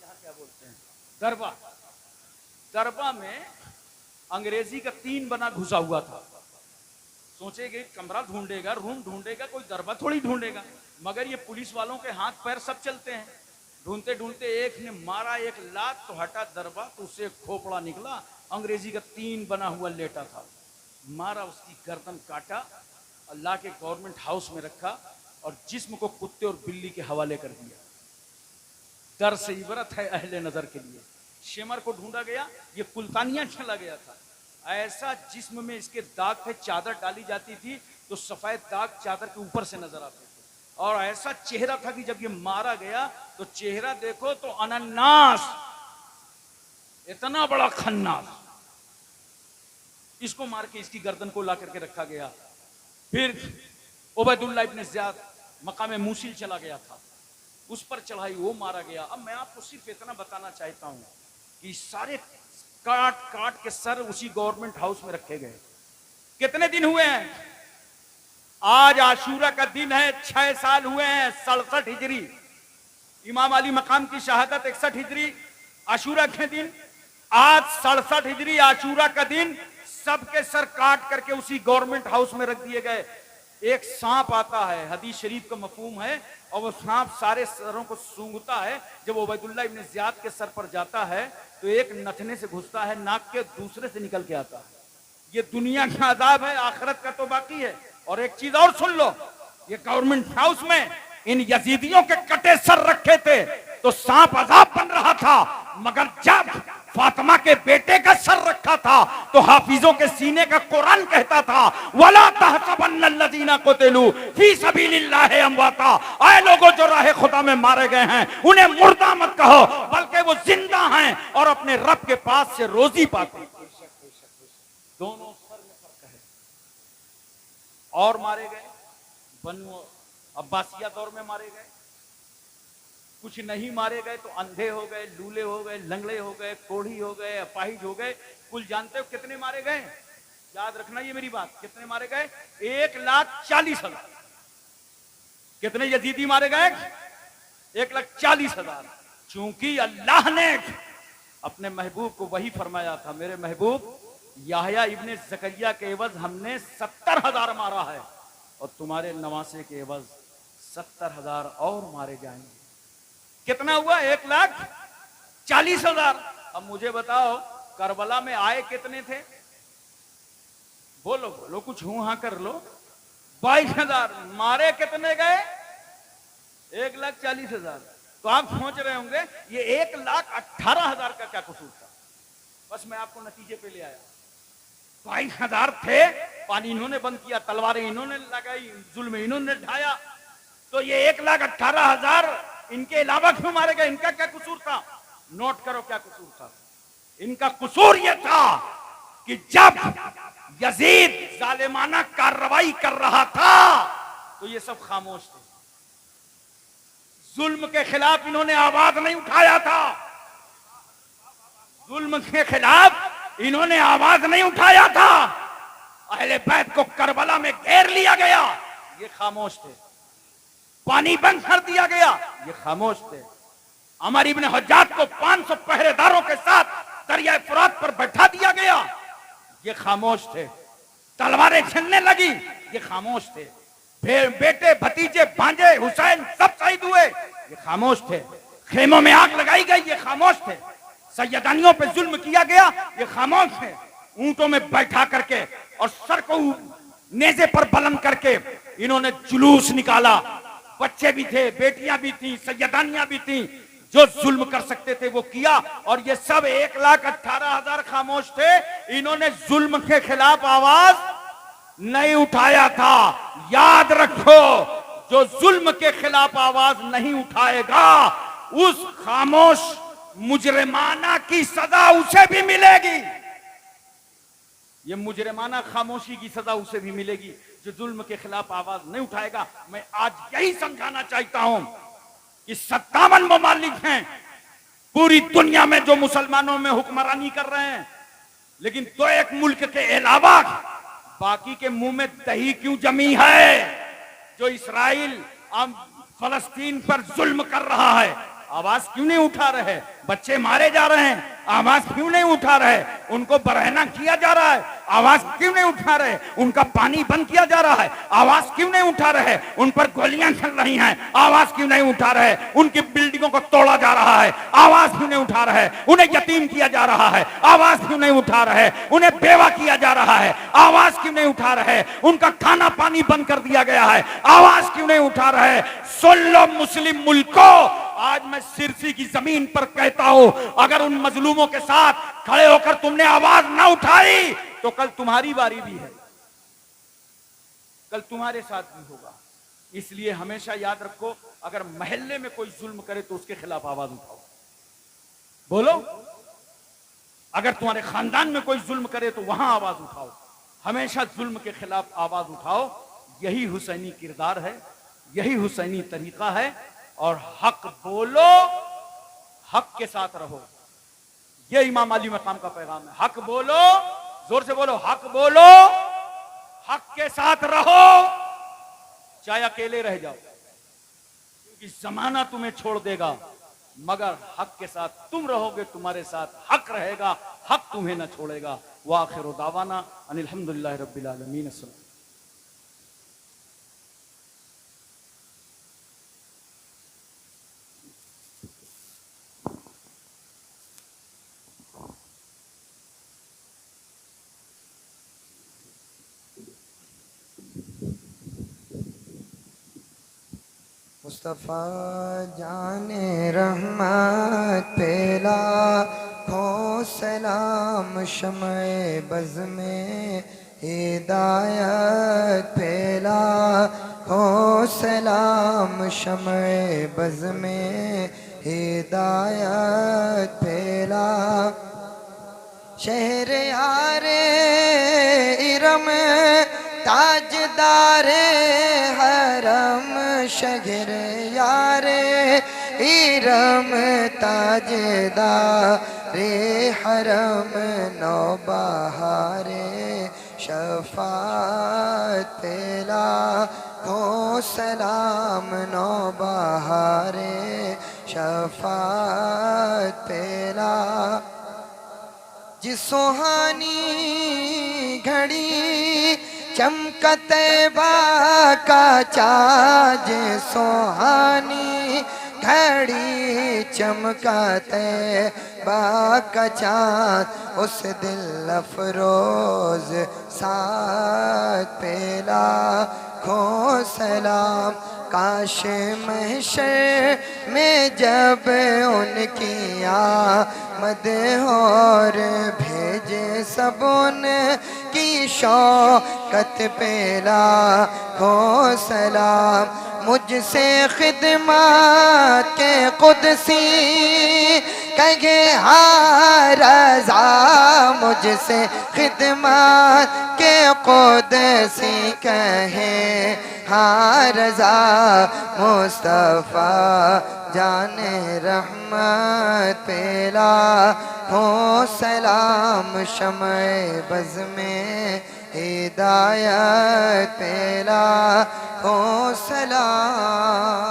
यहाँ क्या बोलते हैं दरबा। दरबा में अंग्रेजी का 3 बना घुसा हुआ था। सोचेगे कमरा ढूंढेगा, रूम ढूंढेगा, कोई दरबा थोड़ी ढूंढेगा। मगर ये पुलिस वालों के हाथ पैर सब चलते हैं। ढूंढते ढूंढते एक ने मारा एक लात तो हटा दरबा, तो उससे खोपड़ा निकला, अंग्रेजी का 3 बना हुआ लेटा था। मारा, उसकी गर्दन काटा, अल्लाह के गवर्नमेंट हाउस में रखा और जिस्म को कुत्ते और बिल्ली के हवाले कर दिया। डर से इबरत है अहले नजर के लिए। शेमर को ढूंढा गया, ये कुल्तानिया चला गया था। ऐसा जिस्म में इसके दाग थे, चादर डाली जाती थी तो सफेद दाग चादर के ऊपर से नजर आते थे। और ऐसा चेहरा था कि जब ये मारा गया तो चेहरा देखो तो अनन्नास, इतना बड़ा खन्नास। इसको मार के इसकी गर्दन को ला करके रखा गया। फिर उबैदुल्लाह इब्न ज़ियाद मकाम मूसिल चला गया था, उस पर चढ़ाई, वो मारा गया। अब मैं आपको सिर्फ इतना बताना चाहता हूं कि सारे काट काट के सर उसी गवर्नमेंट हाउस में रखे गए। कितने दिन हुए हैं? आज आशूरा का दिन है, 6 साल हुए हैं। 67 हिजरी इमाम अली मकाम की शहादत, 61 हिजरी आशूरा के दिन। आज 67 हिजरी आशूरा का दिन, सबके सर काट करके उसी गवर्नमेंट हाउस में रख दिए गए। एक सांप आता है, हदीस शरीफ का मफहूम है, और वो सांप सारे सरों को सूंघता है। जब उबैदुल्लाह इब्न ज़ियाद के सर पर जाता है तो एक नथने से घुसता है, नाक के दूसरे से निकल के आता है। ये दुनिया का अजाब है, आखिरत का तो बाकी है। और एक चीज और सुन लो, ये गवर्नमेंट हाउस में इन यजीदियों के कटे सर रखे थे तो सांप अजाब बन रहा था। मगर जब फातिमा के बेटे का सर रखा था तो हाफिजों के सीने का कुरान कहता था, वला तहसबन्नल्लज़ीना क़ुतिलू फी सबीलिल्लाहि अमवाता। ऐ लोगों जो राह खुदा में मारे गए हैं उन्हें मुर्दा मत कहो, बल्कि वो जिंदा हैं और अपने रब के पास से रोजी पाते हैं। दोनों सर में फर्क है। और मारे गए, बनु अब्बासिया दौर में मारे गए। कुछ नहीं मारे गए तो अंधे हो गए, लूले हो गए, लंगड़े हो गए, कोढ़ी हो गए, अपाहिज हो गए। कुल जानते हो कितने मारे गए? याद रखना ये मेरी बात, कितने मारे गए? 1,40,000। कितने यजीदी मारे गए? 1,40,000। चूंकि अल्लाह ने अपने महबूब को वही फरमाया था, मेरे महबूब याहया इब्ने ज़करिया के एवज हमने 70,000 मारा है और तुम्हारे नवासे के एवज 70,000 और मारे जाएंगे। कितना हुआ? 1,40,000। अब मुझे बताओ करबला में आए कितने थे? बोलो बोलो, कुछ हूं हाँ कर लो। 22,000। मारे कितने गए? 1,40,000। तो आप सोच रहे होंगे ये 1,18,000 का क्या कसूर था? बस मैं आपको नतीजे पे ले आया। 22,000 थे, पानी इन्होंने बंद किया, तलवारें इन्होंने लगाई, जुल्म इन्होंने ढाया, तो ये 1,18,000 इनके अलावा क्यों मारे गए? इनका क्या कसूर था? नोट करो क्या कसूर था। इनका कसूर यह था कि जब यजीद जालिमाना कार्रवाई कर रहा था तो ये सब खामोश थे। जुल्म के खिलाफ इन्होंने आवाज नहीं उठाया था। जुल्म के खिलाफ इन्होंने आवाज नहीं उठाया था। अहले बैत को करबला में घेर लिया गया, ये खामोश थे। पानी बंद कर दिया गया, ये खामोश थे। अमर इब्ने हज्जाज को 500 पहरेदारों के साथ दरिया फुरात पर बैठा दिया गया, ये खामोश थे। तलवारें चलने लगी, ये खामोश थे। बेटे भतीजे भांजे हुसैन सब शहीद हुए, ये खामोश थे। खेमों में आग लगाई गई, ये खामोश थे। सैयदानियों पे जुल्म किया गया, ये खामोश थे। ऊंटों में बैठा करके और सर को नेजे पर बुलंद करके इन्होंने जुलूस निकाला। बच्चे भी थे, बेटियां भी थी, सैयदानियां भी थी। जो जुल्म कर सकते थे वो किया, और ये सब 1,18,000 खामोश थे। इन्होंने जुल्म के खिलाफ आवाज नहीं उठाया था। याद रखो, जो जुल्म के खिलाफ आवाज नहीं उठाएगा उस खामोश मुजरिमाना की सजा उसे भी मिलेगी। ये मुजरिमाना खामोशी की सजा उसे भी मिलेगी जो जुल्म के खिलाफ आवाज नहीं उठाएगा। मैं आज यही समझाना चाहता हूं कि 57 ममालिक हैं पूरी दुनिया में जो मुसलमानों में हुक्मरानी कर रहे हैं, लेकिन तो एक मुल्क के अलावा बाकी के मुंह में दही क्यों जमी है? जो इस्राइल फलस्तीन पर जुल्म कर रहा है, आवाज क्यों नहीं उठा रहे? बच्चे मारे जा रहे हैं, आवाज क्यों नहीं उठा रहे? उनको बरहना किया जा रहा है, आवाज क्यों नहीं उठा रहे? उनका पानी बंद किया जा रहा है, आवाज क्यों नहीं उठा रहे? उन पर गोलियां चल रही हैं, आवाज क्यों नहीं उठा रहे? उनकी बिल्डिंगों को तोड़ा जा रहा है, आवाज क्यों नहीं उठा रहे? उन्हें यतीम किया जा रहा है, आवाज क्यों नहीं उठा रहे? उन्हें बेवा किया जा रहा है, आवाज क्यों नहीं उठा रहे? उनका खाना पानी बंद कर दिया गया है, आवाज क्यों नहीं उठा रहे? सुन लो मुस्लिम मुल्कों, आज मैं सिरसी की जमीन पर कहता हूं, अगर उन मजलूमों के साथ खड़े होकर तुमने आवाज ना उठाई तो कल तुम्हारी बारी भी है, कल तुम्हारे साथ भी होगा। इसलिए हमेशा याद रखो, अगर मोहल्ले में कोई जुल्म करे तो उसके खिलाफ आवाज उठाओ। बोलो, अगर तुम्हारे खानदान में कोई जुल्म करे तो वहां आवाज उठाओ। हमेशा जुल्म के खिलाफ आवाज उठाओ। यही हुसैनी किरदार है, यही हुसैनी तरीका है। और हक बोलो, हक के साथ रहो। ये इमाम अली मकाम का पैगाम है। हक बोलो, जोर से बोलो, हक बोलो, हक के साथ रहो, चाहे अकेले रह जाओ, क्योंकि जमाना तुम्हें छोड़ देगा, मगर हक के साथ तुम रहोगे, तुम्हारे साथ हक रहेगा, हक तुम्हें न छोड़ेगा। व आखिरु दावाना अनिल हम्दुलिल्लाहि रब्बिल आलमीन। मुस्तफ़ा जाने रहमत पेला खो सलाम शमए बज़ में हिदायत पेला खो सलाम शमए बज़ में हिदायत पेला शहर यारे इरम ताजदारे हरम शगर यारे इरम ताजदारे हरम नौबहारे शफात पेला हो सलाम नो बहारे शफात पेला जिस सुहानी घड़ी चमकते बा का चाज सुहानी घड़ी चमकते बा का चाँद उस दिल अफरोज साथ पेला खो सलाम काश महशर में जब उनकी आमद और भेजे सब उनकी शौकत पेला खो सलाम मुझसे खिदमत के कुदसी कहे हाँ रज़ा मुझसे खिदमत के कुदसी कहे हाँ रज़ा मुस्तफ़ा जाने रहमत पेला हो सलाम शमए बज़ में हिदायत पेला हो सलाम।